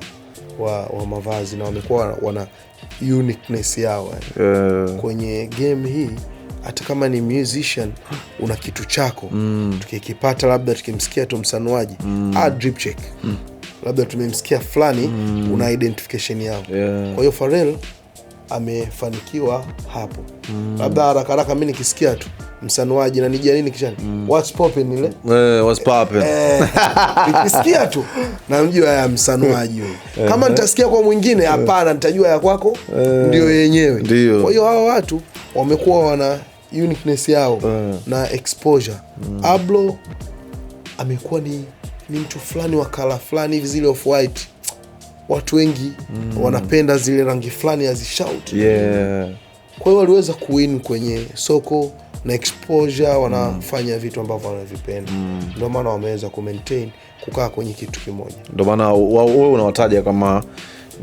wa mavazi na wamekuwa wana uniqueness yao kwenye game hii. Hata kama ni musician una kitu chako, tukikipata labda tukimsikia tu msanuaji drip check, labda tumemsikia fulani, una identification yao. Kwa hiyo Pharrell amefanikiwa hapo. Labda haraka mimi nikisikia tu msanuaji na nijia nini kishani what's poppin ile what's poppin nikisikia tu na mjua ya msanuaji huyo. Kama nitasikia kwa mwingine hapana, nitajua ya kwako ndio yenyewe. Kwa hiyo hawa watu wamekuwa wana uniqueness yao na exposure. Ablo amekuwa ni mtu fulani wa color fulani hivi, zile off white watu wengi wanapenda zile rangi fulani ya zishout. Kwa hiyo waliweza kuwin kwenye soko na exposure, wanafanya vitu ambavyo wanavipenda. Ndio maana wameweza kumaintain kukaa kwenye kitu kimoja. Ndio maana wewe unawataja kama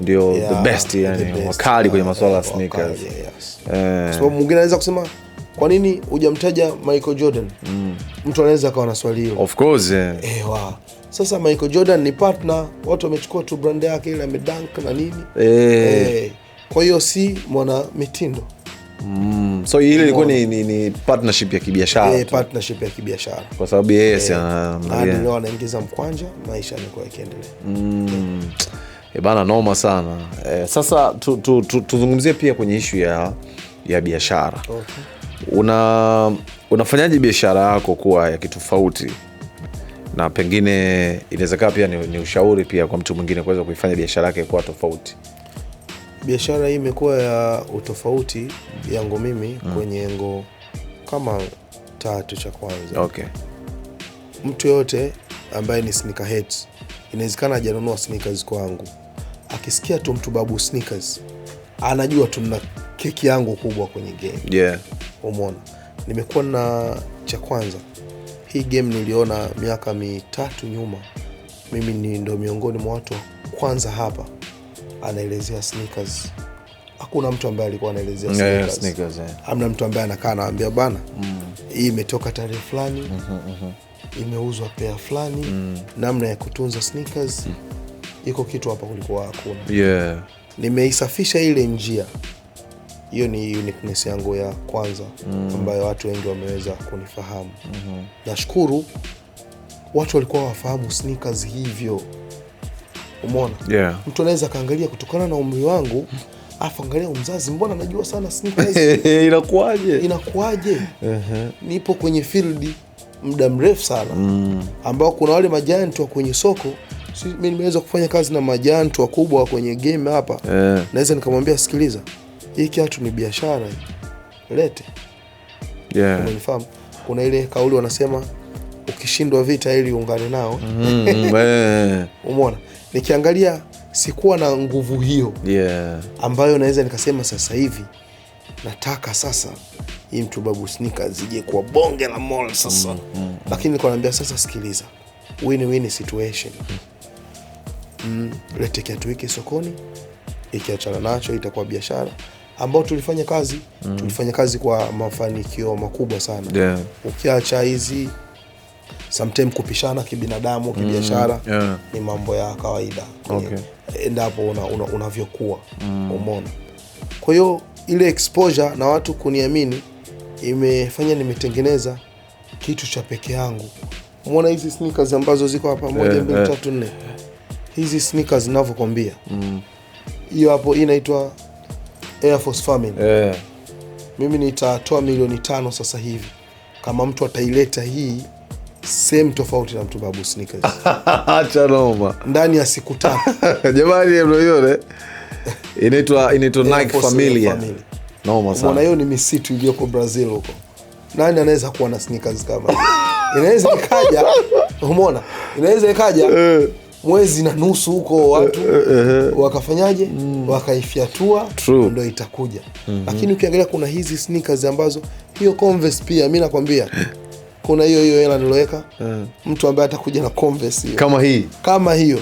ndio the best, yani wakali kwenye masuala ya sneakers. So mwingine anaweza kusema kwa nini hujamtaja Michael Jordan? Mtu anaweza akawa na swali hilo. Of course. Sasa Michael Jordan ni partner, watu wamechukua tu brand yake ile amedunk na nini. Kwa hiyo si mwana mitindo. So ile ilikuwa ni partnership ya kibiashara. Partnership ya kibiashara. Kwa sababu yeye ndio anaingiza mkwanja, maisha yanakuwa yakiendelea. Bana noma sana. Sasa tuzungumzie pia kwenye issue ya biashara. Unafanyaje biashara yako kuwa ya kitofauti, na pengine inawezekana pia ni ushauri pia kwa mtu mwingine kuweza kuifanya biashara yake kuwa tofauti? Biashara hii imekuwa ya utofauti yangu mimi kwenye engo kama 3. Cha kwanza, mtu yote ambaye ni sneakerheads, inawezekana hajanunua sneakers kwangu, akisikia tu Mtu Babu Sneakers anajua tuna keki yangu kubwa kwenye game. Umeona, nimekuwa na cha kwanza, hii game niliona miaka 3 nyuma. Mimi ni ndo miongoni mwa watu kwanza hapa anaelezea sneakers. Hakuna mtu ambaye alikuwa anaelezea sneakers. Hamna mtu ambaye anakaa anaambia bana, hii imetoka tarehe fulani, imeuzwa pair fulani, namna ya kutunza sneakers. Iko kitu hapa kulikuwa hakuna. Nimeisafisha ile njia. Hiyo ni uniqueness yangu ya kwanza ambayo watu wengi wameweza kunifahamu. Nashukuru watu walikuwa wafahamu sneakers hivyo. Umeona? Mtu anaweza kaangalia kutokana na umri wangu, angalia mzazi, mbona anajua sana sneakers? Inakuaje? Nipo kwenye field muda mrefu sana, ambao kuna wale majiant wa kwenye soko. Mimi nimeweza kufanya kazi na majiant wakubwa kwenye game hapa. Naweza nikamwambia, sikiliza, hii kiatu ni biashara, lete. Unanifahamu? Kuna ile kauli wanasema ukishindwa vita ili ungane nao. Umeona? Nikiangalia sikuwa na nguvu hiyo ambayo naweza nikasema sasa hivi nataka sasa hii Mtu Babu Sneakers ije kwa bonge la mall sasa. Lakini nilikuwa naambia sasa, sikiliza, win-win situation. Lete kiatu hiki sokoni, ikiachana nacho itakuwa biashara ambao tulifanya kazi kwa mafanikio makubwa sana. Ukiacha hizi sometimes kupishana kibinadamu, kibiashara, ni mambo ya kawaida. Endapo unavyokuwa. Umeona? Kwa hiyo ile exposure na watu kuniamini imefanya nimetengeneza kitu cha peke yangu. Umeona hizi sneakers ambazo ziko hapa 1 2 3 4. Hizi sneakers ninavyokuambia. Hiyo hapo inaitwa Air Force Family. Mimi nitatoa milioni 5 sasa hivi kama mtu ataileta hii same tofauti na Mtu Babu Sneakers. Acha noma. Ndani ya siku 3. Jamani, hiyo inaitwa Nike Familia. Noma sana. Unaona, hiyo ni misitu iliyoko Brazil huko. Nani anaweza kuwa na sneakers kama hiyo? Inaweza ikaja, umeona? Inaweza ikaja mwezi na nusu huko watu wakafanyaje? Wakaifyatua, ndio itakuja. Lakini ukiangalia kuna hizi sneakers ambazo, hiyo Converse pia mimi nakwambia kuna hiyo hela niloweka, mtu ambaye atakuja na Converse hiyo kama hiyo.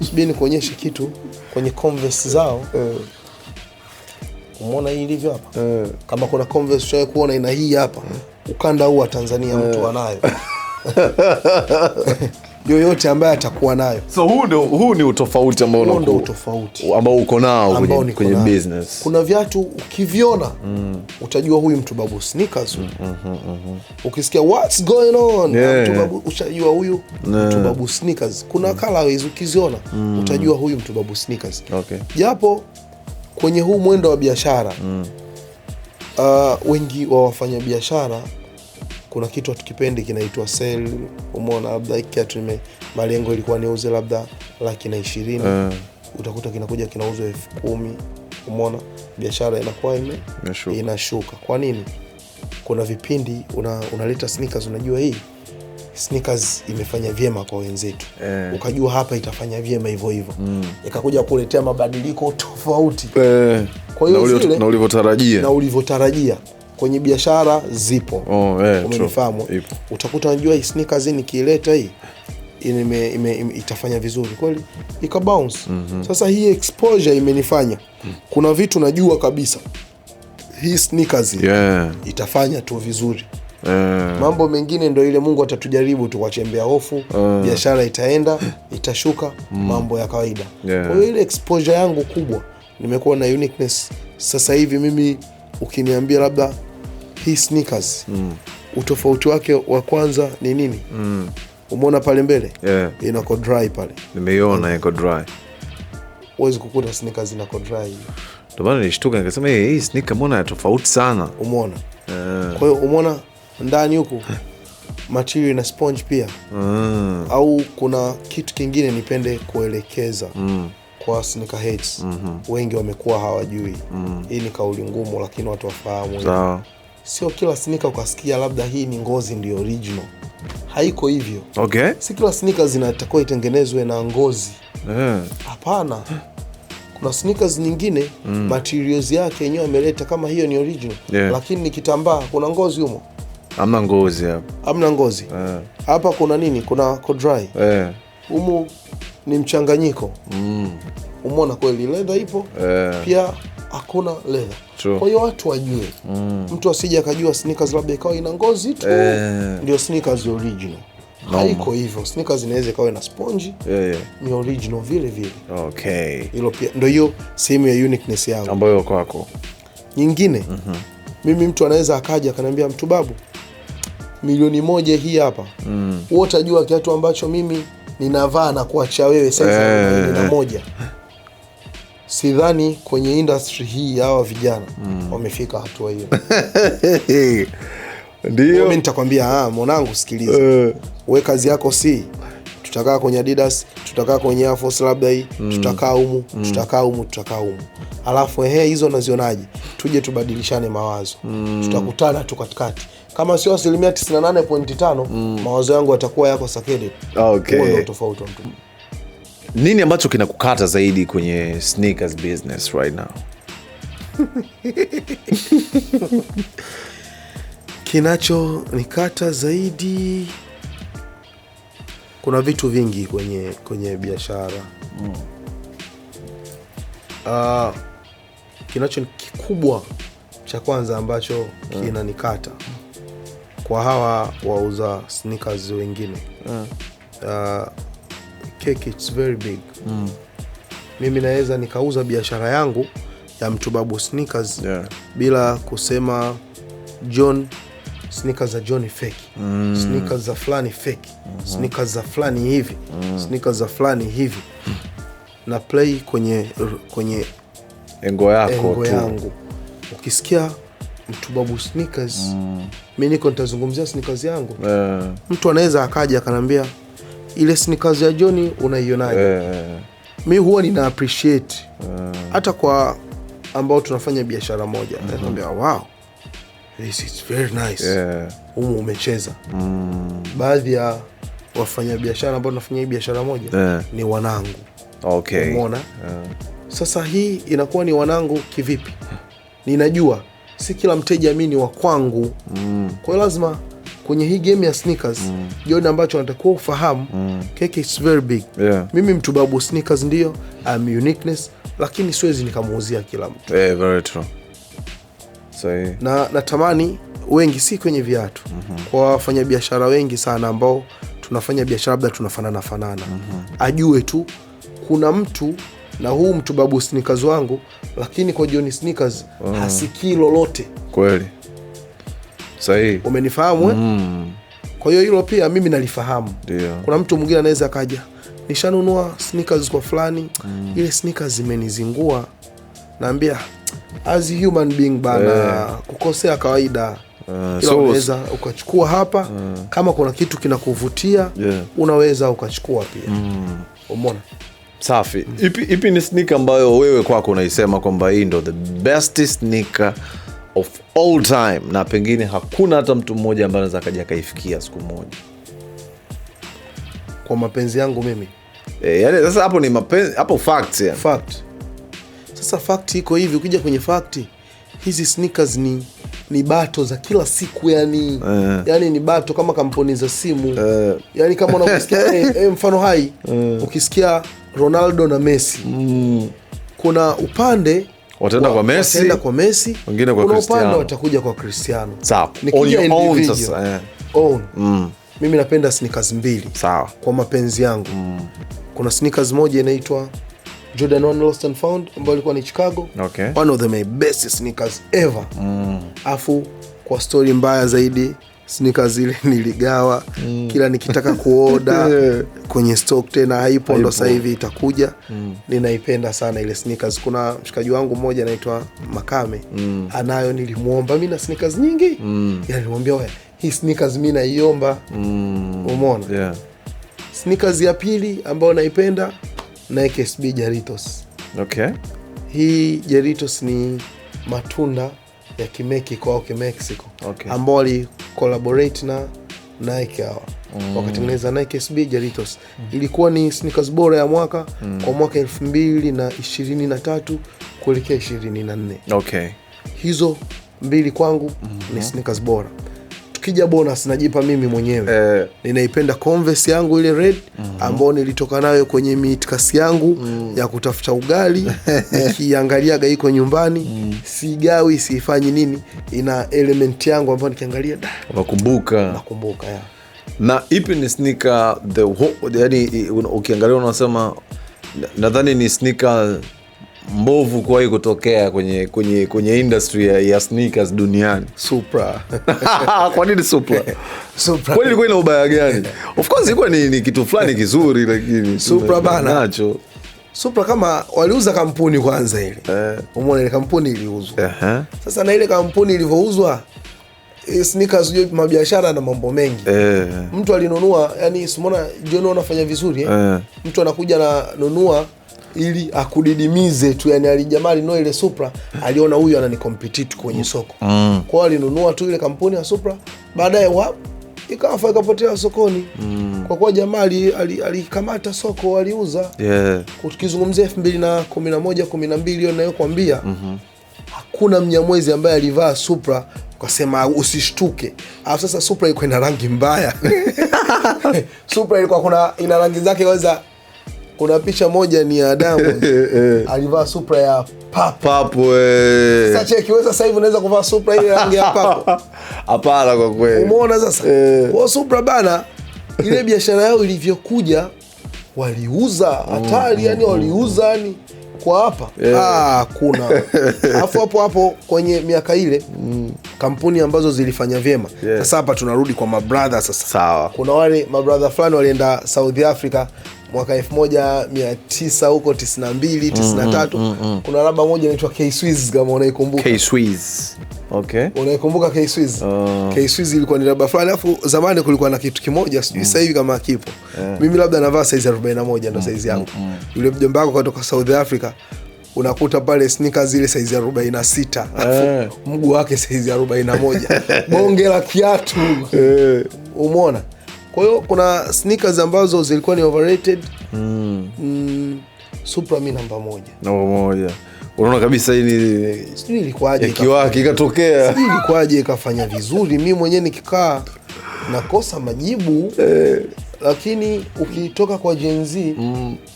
Subiri nikuonyeshe kitu kwenye Converse zao. Umeona hii ilivyo hapa? Kama kuna Converse ushawahi kuona ina hii hapa, ukanda huu wa Tanzania mtu anayo. Yoyote ambaye atakuwa nayo. So huu ni utofauti ambao uko nao kwenye business. Kuna viatu ukiviona utajua huyu Mtu Babu Sneakers. Ukisikia what's going on, Mtu Babu, utajua huyu Mtu Babu Sneakers. Kuna colorways ukiziona utajua huyu Mtu Babu Sneakers. Japo kwenye huu mwendo wa biashara wengi wa wafanya biashara kuna kitu hatukipendi kinaitwa sale. Umeona, labda kiatu malengo ilikuwa niuze labda 120,000, utakuta kinakuja kinauzwa 10,000. Umeona, biashara inakuwa inashuka. Kwa nini? kuna vipindi unaleta sneakers, unajua hii sneakers imefanya vyema kwa wenzetu, ukajua hapa itafanya vyema hivyo hivyo, ikakuja kuletea mabadiliko tofauti, kwa hiyo na ulivyotarajia kwenye biashara zipo. Umenifahamu? Utakuta unajua hii sneakers nikiileta hii itafanya vizuri kweli, ika bounce. Sasa hii exposure imenifanya kuna vitu najua kabisa hii sneakers itafanya tu vizuri. Mambo mengine ndio ile Mungu atatujaribu tu kwa chembea hofu, biashara itaenda, itashuka, mambo ya kawaida. Kwa hiyo ile exposure yangu kubwa, nimekuwa na uniqueness. Sasa hivi mimi ukiniambia labda hii sneakers utofauti wake wa kwanza ni nini? Umeona pale mbele? Inako dry pale. Nimeiona iko dry. Huwezi kukuta sneakers inako dry. Ndio maana nilishtuka nikasema hii sneaker mbona ya tofauti sana. Umeona? Kwa hiyo umeona ndani huko material na sponge pia. Au kuna kitu kingine nipende kuelekeza kwa sneaker heads. Wengi wamekuwa hawajui. Hii ni kauli ngumu lakini watu wafahamu. Sawa. Sio kila sneaker ukasikia labda hii ni ngozi ndio original. Haiko hivyo. Okay. Si kila sneakers zinatakiwa itengenezwe na ngozi. Hapana. Kuna sneakers nyingine materials yake yenyewe ameleta kama hiyo ni original, lakini ni kitambaa, kuna ngozi humo. Hamna ngozi hapa. Hamna ngozi. Hapa kuna nini? Kuna dry. Humo ni mchanganyiko. Umeona kweli leather ipo? Pia hakuna leather. Kwa hiyo watu wajue. Mtu asije akajua sneakers labda ikawa ina ngozi tu ndio sneakers original. Haiko hivyo. Sneakers inaweza ikawa na sponge, ni original vile vile. Okay. Hilo pia ndio hiyo sehemu ya uniqueness yangu ambayo kwako. Nyingine, mimi mtu anaweza akaja akaniambia mtu babu, 1,000,000 hii hapa. Wewe utajua kiatu ambacho mimi ninavaa na kuacha wewe sasa 1,000,000. Sidhani kwenye industry hii hawa vijana wamefika hatua hiyo. Ndio mimi nitakwambia mwanangu sikiliza. Wewe kazi yako si tutakaa kwenye Adidas, tutakaa kwenye Air Force labda hii, tutakaa humu, tutakaa humu. Alafu hizo nazionaje? Tuje tubadilishane mawazo. Tutakutana tu katikati. Kama sio 98.5, mawazo yangu yatakuwa yako sakede. Okay. Ndio tofauti wa mtu. Nini ambacho kinakukata zaidi kwenye sneakers business right now? Kinacho nikata zaidi, kuna vitu vingi kwenye biashara. Kinacho kikubwa cha kwanza ambacho kinanikata kwa hawa wauza sneakers wengine, cake it's very big. Mimi naweza nikauza biashara yangu ya Mtu Babu sneakers bila kusema John, sneakers za Johnny fake, sneakers za fulani fake, sneakers za fulani hivi, sneakers za fulani hivi. Na play kwenye engo yako yangu. Ukisikia Mtu Babu sneakers, mimi niko nitazungumzia sneakers yangu. Mtu anaweza akaja akanambia ile sneakers ya Johnny unaionaje? Mimi huwa nina appreciate hata kwa ambao tunafanya biashara moja. Nakwambia wow, this is very nice. Humu umecheza. Baadhi ya wafanya biashara ambao tunafanya hii biashara moja ni wanangu. Okay. Umeona? Sasa hii inakuwa ni wanangu kivipi? Ninajua si kila mteja mimi ni wa kwangu. Kwa hiyo lazima kwenye hii game ya sneakers jioni ambacho natakuwa ufahamu cake is very big. Mimi Mtu Babu sneakers ndio I'm uniqueness, lakini siwezi nikamuuzia kila mtu. Very true. Na natamani wengi si kwenye viatu. Kwa wafanya biashara wengi sana ambao tunafanya biashara labda tunafanana. Ajue tu kuna mtu na huu Mtu Babu sneakers wangu, lakini kwa Johnny sneakers hasikii lolote. Kweli. Sahihi. Umenifahamu? Kwa hiyo hilo pia mimi nalifahamu. Kuna mtu mwingine anaweza akaja, nishanunua sneakers kwa fulani, ile sneakers zimenizingua. Naambia as a human being bana, kukosea kawaida. So unaweza ukachukua hapa, kama kuna kitu kinakuvutia unaweza ukachukua pia. Umeona? Safi. Ipi ni sneaker ambayo wewe kwako unaisema kwamba hii ndo the best sneaker of all time, na pengine hakuna hata mtu mmoja ambaye anaweza kaja kaifikia siku moja kwa mapenzi yangu mimi? Yani sasa hapo ni mapenzi, hapo facts yani. Fact. Sasa fact iko hivi, ukija kwenye fact, hizi sneakers ni bato za kila siku yani. Yani ni bato kama kampuni za simu. Yani kama unasikia mfano hai, ukisikia Ronaldo na Messi. Kuna upande wataenda kwa Messi, wengine kwa Cristiano. Kuna upande watakuja kwa Cristiano. Sawa. On your own sasa. Mimi napenda sneakers mbili. Sawa. Kwa mapenzi yangu. Kuna sneakers moja inaitwa Jordan 1 Lost and Found ambayo ilikuwa ni Chicago. Okay. One of the my best sneakers ever. Afu kwa story mbaya zaidi, sneakers zile niligawa. Kila nikitaka kuoda kwenye stock tena haipo, ndo sasa hivi itakuja. Ninaipenda sana ile sneakers. Kuna mshikaji wangu mmoja anaitwa Makame. Anayo, nilimuomba mimi na sneakers nyingi. Yani nilimwambia wewe, hii sneakers mimi naiomba. Umeona? Yeah. Sneakers ya pili ambayo naipenda, Nike SB Jarritos. Okay. Hii Jarritos ni matunda ya Kimekiko au Kimexico. Okay. Ambao wali collaborate na Nike hawa. Wakatengeneza Nike SB Jarritos. Ilikuwa ni sneakers bora ya mwaka kwa mwaka 2023 kuelekea 24. Okay. Hizo mbili kwangu ni sneakers bora. Tukija bonus najipa mimi mwenyewe. Ninaipenda Converse yangu ile red ambao nilitoka nayo kwenye mitikasi yangu ya kutafuta ugali. Nikiangaliaga iko nyumbani, sigawi, sifanyi nini, ina element yangu ambayo nikiangalia nakumbuka ya. Na ipi ni sneaker yani ukiangalia unasema nadhani ni sneaker mbovu kwa kutokea kwenye industry ya sneakers duniani? Supra. Kwa nini Supra? Supra. Kwa ilikuwa ina ubaya gani? Of course ilikuwa ni kitu fulani kizuri, lakini Supra bana nacho. Supra kama waliuza kampuni kwanza ile. Umeona ile kampuni iliuzwa. Sasa na ile kampuni ilivyouzwa, sneakers hiyo mabiashara na mambo mengi. Mtu alinunua, yani simona jioni wanafanya vizuri mtu anakuja na nunua ili akudidimize tu, yani alijamali no ile Supra, aliona huyu ananicompete kwenye soko. Kwa hiyo alinunua tu ile kampuni ya Supra, baadaye ikafa ikapotea sokoni. Kwa kuwa jamali alikamata soko, aliuza. Tukizungumzia 2011 12 hiyo nayokuambia, hakuna Mnyamwezi ambaye alivaa Supra ukasema usishtuke. Sasa Supra ilikuwa ina rangi mbaya. Supra ilikuwa ina rangi zake waza. Kuna picha moja ni ya Diamond alivaa Supra ya papo. Sasa cheki wewe, sasa hivi unaweza kuvaa Supra ile rangi ya papo? Hapana kwa kweli. Umeona sasa? Kwa Supra bana, ile biashara yao ilivyokuja waliuza hatari, yani waliuza yani kwa hapa. Kuna. Alafu hapo kwenye miaka ile kampuni ambazo zilifanya vyema. Sasa hapa tunarudi kwa mabrother sasa. Sawa. Kuna wale mabrother fulani walienda South Africa mwaka 1900 huko 92 93. Kuna raba moja inaitwa K-Swiss kama unaikumbuka. K-Swiss. Okay. Unaikumbuka K-Swiss? K-Swiss ilikuwa ni raba fulani, alafu zamani kulikuwa na kitu kimoja sijui sasa hivi kama kipo. Mimi labda navaa size 41 ndo size yangu. Yule mjomba wako kutoka South Africa unakuta pale sneakers zile size 46, alafu mguu wake size 41. Bonge la kiatu. Umeona? Kwa hiyo kuna sneakers ambazo zilikuwa ni overrated. Supra mimi namba moja. Unaona kabisa hii ni sijui ilikuwaje ikatokea. Sijui ilikuwaje ikafanya vizuri. Mimi mwenyewe nikikaa nakosa majibu. Lakini ukitoka kwa Gen Z,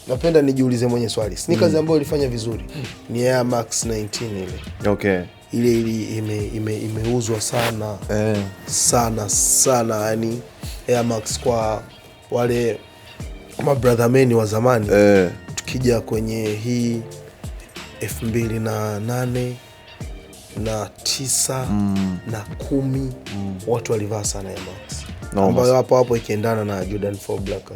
napenda nijiulize mwenye swali. Sneakers ambayo ilifanya vizuri ni Air Max 19 ile. Okay. Ile imeuzwa sana. Sana yani Air Max kwa wale mabrother men wa zamani. Tukija kwenye hii 2008 na 9 na 10 watu walivaa sana Air Max. Ambayo hapo ikiendana na Jordan 4 Black.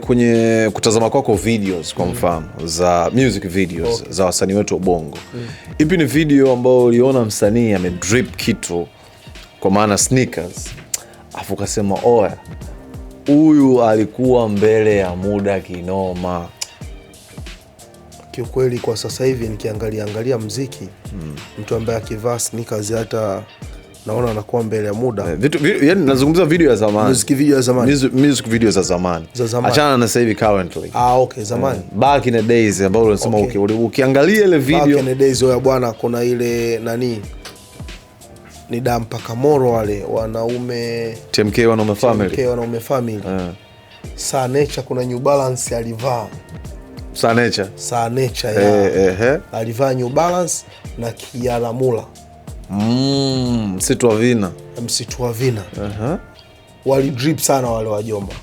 Kwenye kutazama kwako videos kwa mfano za music videos za wasanii wetu wa Bongo, ipi ni video ambayo uliona msanii amedrip kitu kwa maana sneakers, afu ukasema oya, huyu alikuwa mbele ya muda kinoma? Kiukweli kwa sasa hivi nikiangalia mziki, mtu ambaye akivaa sneakers hata naona anakuwa mbele ya muda. Yani nazungumza video ya zamani. Music video ya zamani. Music video za zamani. Achana na sasa hivi currently. Okay, zamani. Back in the days ambao unasema ukiangalia ile video. Back in the days ya bwana, kuna ile nani? Ni Dampaka Moro wale wanaume TMK wanaume family. TMK wanaume family. Sa Nature kuna New Balance alivaa. Sa Nature ya. Alivaa New Balance na Kiaramula. Msitu wa Vina. Wali drip sana wale wajomba.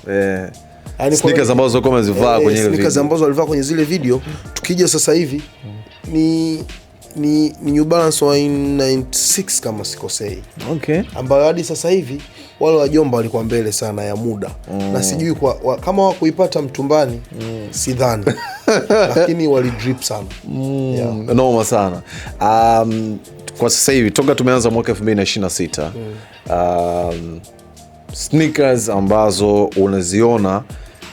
Yani sneakers ambazo kama zivaa kwenye ile video. Sneakers ambazo walivaa kwenye zile video. Tukija sasa hivi ni New Balance wa 96 kama sikosei. Okay. Ambayo hadi sasa hivi wale wajomba walikuwa mbele sana ya muda. Na sijui kama wakuipata mtumbani sidhani. Lakini wali drip sana. Noma sana. Kwa sasa hivi toka tumeanza mwaka 2026 sneakers ambazo unaziona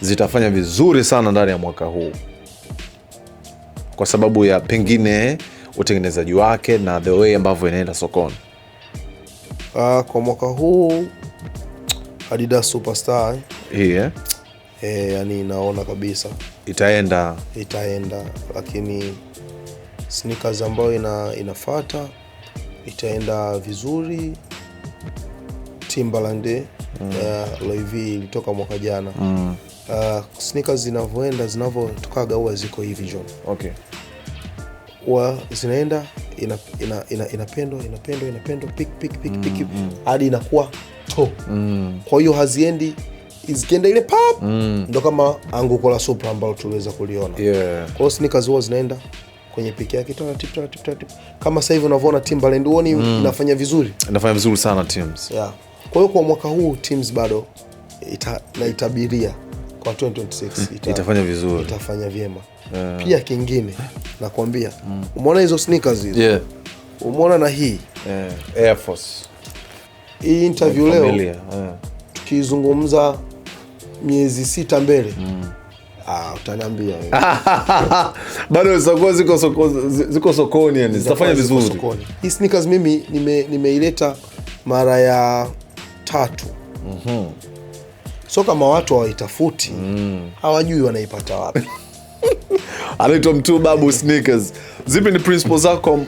zitafanya vizuri sana ndani ya mwaka huu kwa sababu ya pengine utengenezaji wake na the way ambavyo inaenda sokoni. Kwa mwaka huu Adidas Superstar yani naona kabisa itaenda, lakini sneakers ambayo inafuata itaenda vizuri. Timberland Louis V ilitoka mwaka jana. Sneakers zinavyotokaga huwa ziko hivi John. Okay. Zinaenda inapendwa pick hadi inakuwa top. Kwa hiyo haziendi, zikienda ile pop ndo kama anguko la Supra ambalo tuliweza kuliona. Kwa hiyo sneakers huwa zinaenda kwenye piki yake taratibu. Kama sasa hivi unavyoona Timberland huoni inafanya vizuri sana teams. Kwa hiyo kwa mwaka huu teams bado itabiria kwa 2026 itafanya vizuri, itafanya vyema. Pia kingine nakwambia, umeona hizo sneakers hizo? Umeona na hii Air Force. Hii interview leo tukizungumza miezi 6 mbele utaniambia bado ziko sokoni, yani zitafanya vizuri. Hii sneakers mimi nimeileta mara ya 3. So kama watu hawaitafuti hawajui wanaipata wapi. Anaitwa Mtu Babu Sneakers. Zipi ni principles zako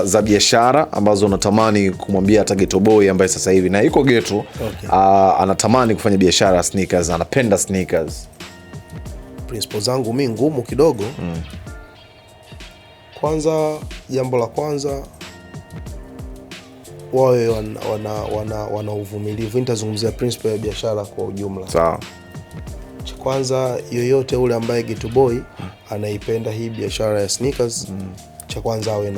za biashara ambazo unatamani kumwambia hata Ghetto Boy ambaye sasa hivi na yuko ghetto, anatamani kufanya biashara ya sneakers, anapenda sneakers? Principles zangu mimi ngumu kidogo. Kwanza, jambo la kwanza, wawe wana uvumilivu. Nitazungumzia principle ya biashara kwa ujumla. Sawa. Kwanza, yoyote ule ambaye Ghetto Boy anaipenda hii biashara ya sneakers, cha kwanza awe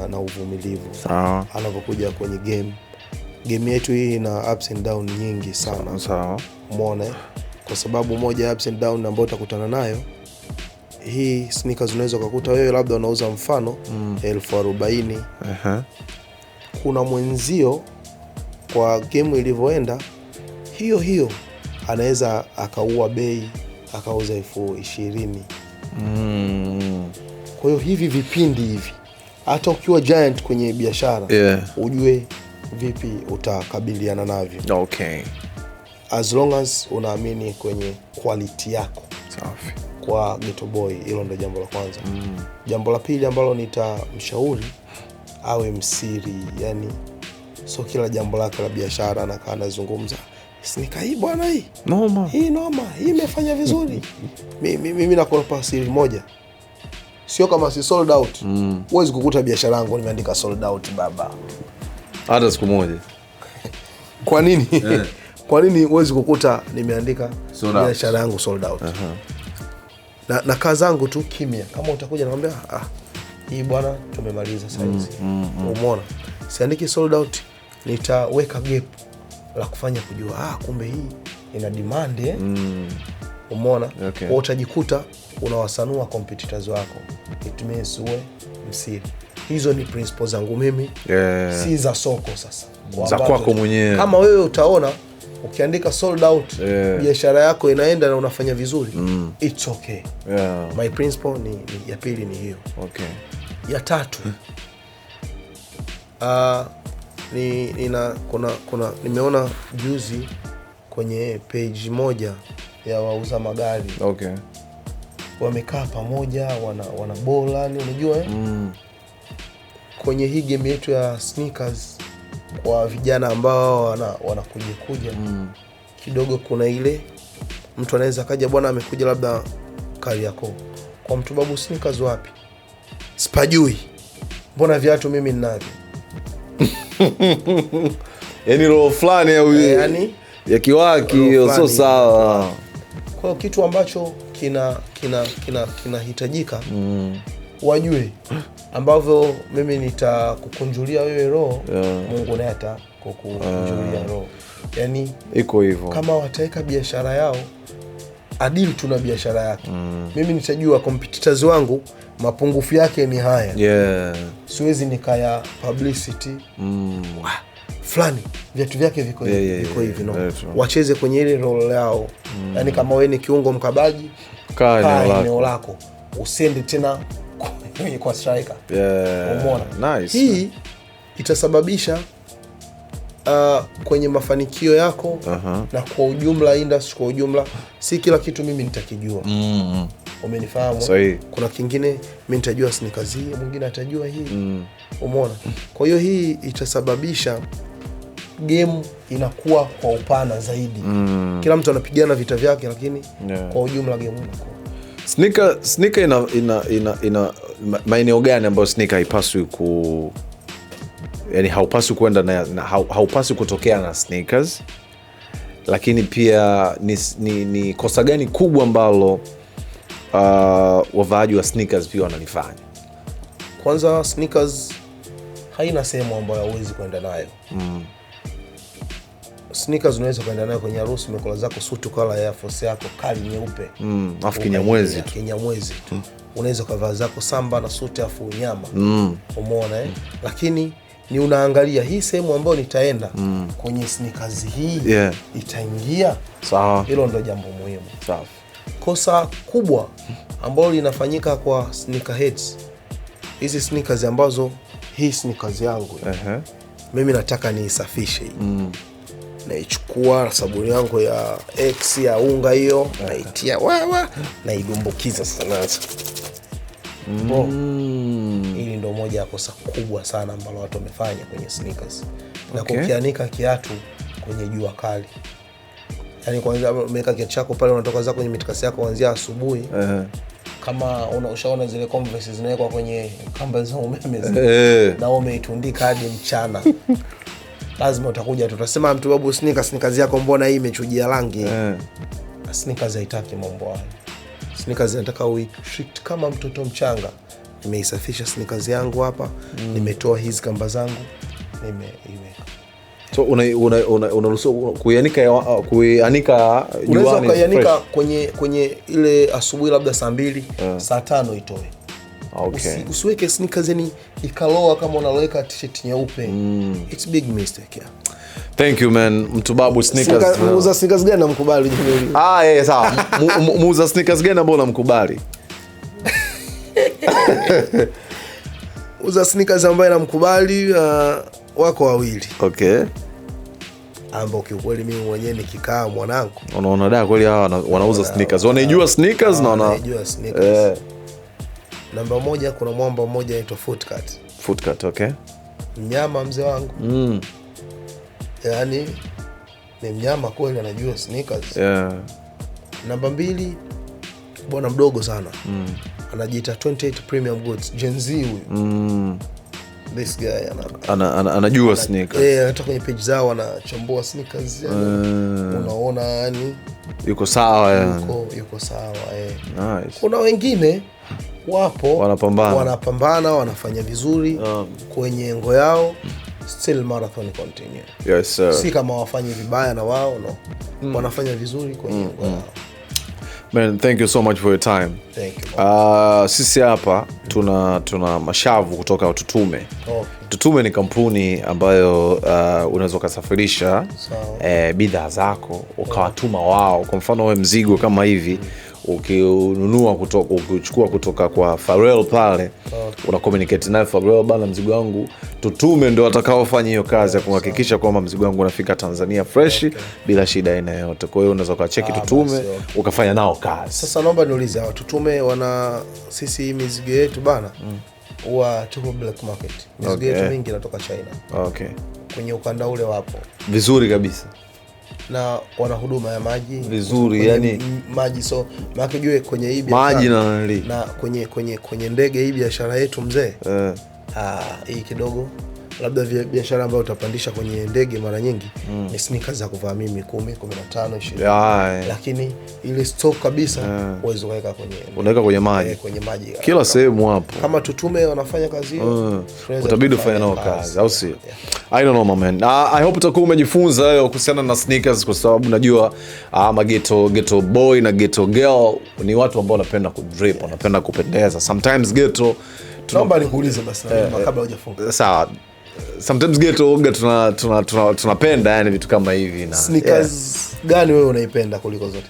na uvumilivu. Sawa. Anapokuja kwenye game yetu hii ina ups and down nyingi sana. Sawa. Umeona? Kwa sababu moja ya ups and down ambayo utakutana nayo, hii sneakers unaweza kukuta wewe labda unauza mfano 40,000. Kuna mwenzio kwa game ilivyoenda hiyo anaweza akaua bei akauza 20,000. Kwa hiyo hivi vipindi hivi, hata ukiwa giant kwenye biashara, ujue vipi utakabiliana navyo. Okay. As long as unaamini kwenye quality yako. Safi. Kwa Ghetto Boy, hilo ndio jambo la kwanza. Jambo la pili ambalo nitamshauri, awe msiri, yani sio kila jambo lake la biashara anakaa anazungumza, sneaker hii bwana, hii noma, hii imefanya vizuri. Mimi nakupa siri moja, sio kama si sold out, huwezi kukuta biashara yangu nimeandika sold out baba, hata siku moja. Kwa nini? Kwa nini huwezi kukuta nimeandika biashara yangu sold out? Na kazi zangu tu kimya. Kama utakuja naambia hii bwana tumemaliza saizi. Umeona? Siandiki sold out, nitaweka gap la kufanya kujua kumbe hii ina demand. Umeona? Okay. Utajikuta unawasanua competitors wako. It means uwe msiri. Hizo ni principles zangu mimi. Si za soko sasa. Za kwako mwenyewe. Kama wewe utaona Ukiandika sold out, biashara yako inaenda na unafanya vizuri, it's okay. My principle ni ya pili ni hiyo. Okay. Ya tatu, nimeona juzi kwenye page moja ya wauza magari. Okay. Wamekaa pamoja, wana bola, ni unajua kwenye hii game yetu ya sneakers, kwa vijana ambao wanakuja kidogo, kuna ile mtu anaweza kaja, bwana amekuja labda Kariakoo, kwa Mtu Babu Sneakers wapi? Sipajui. Mbona viatu mimi ninavyo? Yaani roho fulani yani ya kiwaki hiyo sio sawa. Kwa kitu ambacho kinahitajika wajue, ambavyo mimi nitakukunjulia wewe roho, Mungu naye atakukunjulia roho. Yani iko hivyo. Kama wataweka biashara yao, Adil tuna biashara yake. Mimi nitajua competitors wangu mapungufu yake ni haya. Siwezi nikaya publicity. Fulani viatu vyake viko hivi, no. Wacheze kwenye ile role yao. Yani kama wewe ni kiungo mkabaji, kaa eneo lako. Usiende tena kwa striker. Umeona? Nice. Hii itasababisha kwenye mafanikio yako na kwa ujumla industry kwa ujumla. Si kila kitu mimi nitakijua. Umenifahamu? Kuna kingine mimi nitajua sneakers hii, mwingine atajua hii. Umeona? Kwa hiyo hii itasababisha game inakuwa kwa upana zaidi. Kila mtu anapigana vita vyake, lakini kwa ujumla game inakuwa. Sneaker ina maeneo gani ambayo sneaker haipaswi yani haupaswi kwenda na haupaswi kutokea na sneakers, lakini pia ni kosa gani kubwa ambalo wavaaji wa sneakers pia wanalifanya? Kwanza, sneakers haina sehemu ambayo huwezi kwenda nayo. Sneakers unaweza kwenda nayo kwenye harusi, umekula zako suit color ya Force yako kali nyeupe, afu kinyamwezi tu. Unaweza kuvaa zako samba na suit afu nyama. Umeona Lakini ni unaangalia hii sehemu ambayo nitaenda kwenye sneakers hii itaingia. Sawa. Hilo ndio jambo muhimu. Sawa. Kosa kubwa ambalo linafanyika kwa sneakerheads, hizi sneakers ambazo hii sneakers yangu mimi nataka niisafishe hii. Naichukua sabuni yangu ya X ya unga hiyo, naitia naidumbukiza sana. Hili ndo moja ya kosa kubwa sana ambalo watu wamefanya kwenye sneakers. Na kukianika kiatu kwenye jua kali. Yani kwanza umeweka kiatu chako pale, unatoka zako kwenye mitikasi yako kuanzia asubuhi. Kama ushaona zile Converse zinawekwa kwenye kamba za umeme na umeitundika hadi mchana. Lazima utakuja tutasema Mtu Babu sneakers yako mbona hii imechujia rangi? Sneakers haitaki mambo hayo. Sneakers zinataka treat kama mtoto mchanga. Nimeisafisha sneakers yangu hapa, nimetoa hizi kamba zangu, nimeiweka. So unaruhusu kuianika juani? Unaweza kuianika kwenye ile asubuhi labda saa 2, saa 5 itoe. Usiweke sneakers yani ikaloa kama unaloweka t-shirt nyeupe. It's big mistake. Thank you man. Mtu Babu Sneakers. Muuza sneakers gani namkubali jamani? Sawa. Muuza sneakers gani ambao namkubali? Uza sneakers ambaye namkubali wako wawili. Okay. Ambao kiukweli mimi mwenyewe nikikaa mwanangu, unaona kweli hawa wanauza sneakers. Wanaijua sneakers na wanajua sneakers. Namba 1 kuna mwamba mmoja anaitwa Footcut. Okay. Mnyama mzee wangu. Yani ni mnyama kweli, anajua sneakers. Namba 2 bwana mdogo sana. Anajiita 28 Premium Goods, Gen Z huyu. This guy anajua sneakers. Hata kwenye page zao anachambua sneakers. Unaona yani yuko sawa yani. Yuko sawa Nice. Kuna wengine wapo wanapambana wanafanya vizuri kwenye ngo yao, still marathon continue. Yes sir. Si kama wafanye vibaya na wao, no. Wanafanya vizuri kwenye ngo yao. Man, thank you so much for your time. Thank you. Sisi hapa tuna mashavu kutoka Tutume. Okay. Tutume ni kampuni ambayo unaweza kusafirisha bidhaa zako ukawatuma wao. Kwa mfano wewe mzigo kama hivi ukinunua ukichukua kutoka kwa Pharrell pale, una communicate naye Pharrell, bana mzigo wangu Tutume ndio watakaofanya hiyo kazi ya kuhakikisha kwamba mzigo wangu unafika Tanzania fresh bila shida aina yoyote. Kwa hiyo unaweza kucheki Tutume ukafanya nao kazi. Sasa naomba niulize, Tutume sisi mizigo yetu bana huwa tuko black market. Mizigo yetu mingi inatoka China. Okay. Kwenye ukanda ule wapo vizuri kabisa na wana huduma ya maji vizuri, yani maji. So maana jue kwenye hii maji na kwenye ndege hii biashara yetu mzee, hii kidogo labda biashara ambayo utapandisha kwenye ndege mara nyingi ni sneakers za kuvaa mimi 10, 15, 20. Lakini ile stock kabisa uwezo kuweka unaweka kwenye maji kila sehemu hapo. Kama Tutume wanafanya kazi hiyo, utabidi ufanye nao kazi, au sio? I don't know my man. I hope utakuwa umejifunza leo kuhusiana na sneakers, kwa sababu najua ghetto boy na ghetto girl ni watu ambao wanapenda kudrip, wanapenda kupendeza. Sometimes ghetto naomba nikuulize basi kabla hujafunga. Sawa. Sometimes ghetto tunapenda yani vitu kama hivi. Na sneakers gani wewe unaipenda kuliko zote?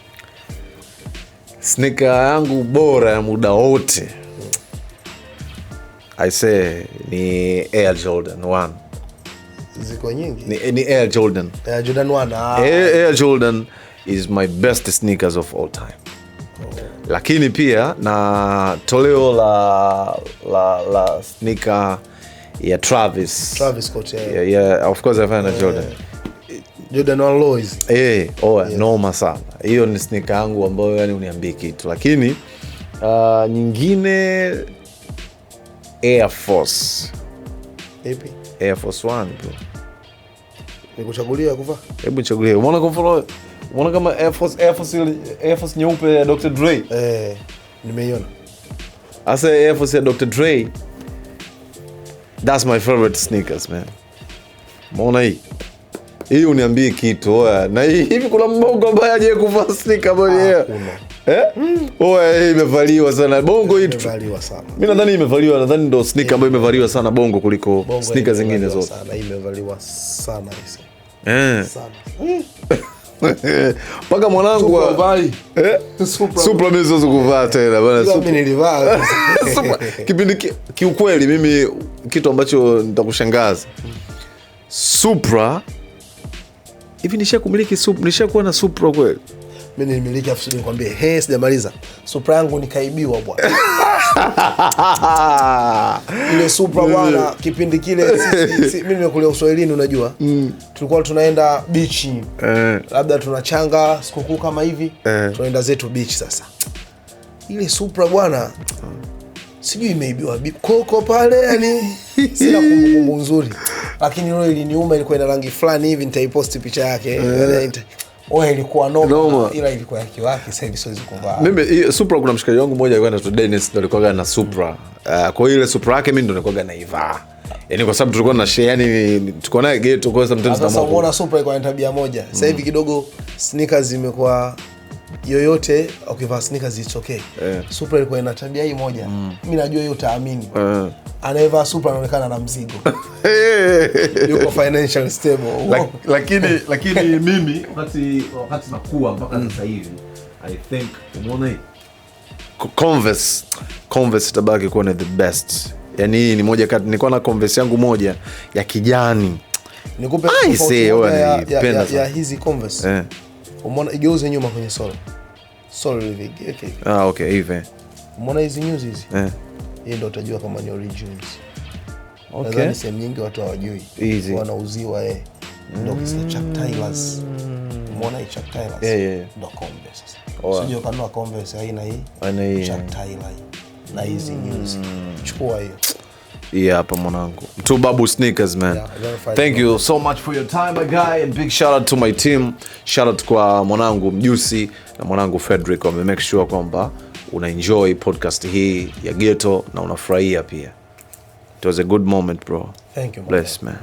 Sneaker yangu bora ya muda wote I say ni Air Jordan 1. Ziko nyingi. Ni Air Jordan. Air Jordan 1. Air Jordan is my best sneakers of all time. Lakini pia na toleo la sneaker ya Travis Scott. Yeah, of course I find Jordan. Jordan 1 Lows. Noma sana. Hiyo ni sneaker yangu ambayo yani uniambie kitu. Lakini nyingine Air Force. Ipi? Air Force 1 bro. Nikuchagulia kuvaa? Hebu chagulie. Umeona kwa mfano, umeona kama Air Force nyeupe ya Dr. Dre? Nimeiona. Asa Air Force ya Dr. Dre. That's my favorite sneakers, man. Umeona hii? Hii uniambie kitu. Na hivi kuna mbongo ambaye aje kuvaa sneaker bwana? Hii imevaliwa sana bongo hii. Imevaliwa sana. Mimi nadhani imevaliwa, nadhani ndo sneaker ambayo imevaliwa sana bongo kuliko sneaker zingine zote. Sana imevaliwa sana hizo. Sana. Paka mwanangu wa Supra mimi siwezi kuvaa tena bwana. Mimi nilivaa kipindi kiukweli, mimi kitu ambacho nitakushangaza, Supra hivi nishakumiliki Supra, nishakuwa na Supra kweli. Mimi nilimiliki, afu nikwambie sijamaliza. Supra yangu nikaibiwa bwana. Ile Supra bwana, kipindi kile mimi nimekulia Uswahilini, unajua. Tulikuwa tunaenda beach. Labda tunachanga sikukuu kama hivi, tunaenda zetu beach sasa. Ile Supra bwana, sijui imeibiwa koko pale, yani sina kumbukumbu nzuri. Lakini leo iliniuma, ilikuwa ina rangi fulani hivi, nitaipost picha yake. Ilikuwa noma, ila ilikuwa yake wapi, sasa hivi siwezi kuvaa. Mimi Supra, kuna mshikaji wangu mmoja alikuwa anaitwa Dennis, ndio alikuwa na Supra. Kwa ile Supra yake mimi ndio nilikuwa naivaa. Yaani kwa sababu tulikuwa na share, yani tulikuwa naye ghetto, kwa sababu mtendo sasa unaona Supra iko na tabia moja. Sasa hivi kidogo sneakers zimekuwa yoyote ukivaa sneakers it's Supra ilikuwa ina tabia hii moja. Mimi najua hiyo utaamini. Anayevaa Supra anaonekana na mzigo. Yuko financial stable. Lakini mimi wakati nakuwa mpaka sasa hivi I think umeona hii Converse tabaki kuwa the best. Yani hii ni moja kati, nilikuwa na Converse yangu moja ya kijani. Nikupe ya hizi Converse. Umeona, igeuze nyuma kwenye sole hivi. Okay, hivi. Umeona hizi news hizi? Hii ndio utajua kama ni originals. Nadhani sehemu nyingi watu hawajui. Wanauziwa ndio kisa Chuck Taylors. Umeona hii Chuck Taylors? Ndio Converse sasa. Sio kanua Converse aina hii. Chuck Taylor na hizi news. Chukua hiyo. Hapa mwanangu. Two Babu Sneakers, man. Thank you so much for your time, my guy, and big shout out to my team. Shout out kwa mwanangu Mjusi na mwanangu Frederick. Wame make sure kwamba una enjoy podcast hii ya Ghetto na unafurahia pia. It was a good moment, bro. Thank you. Bless, man.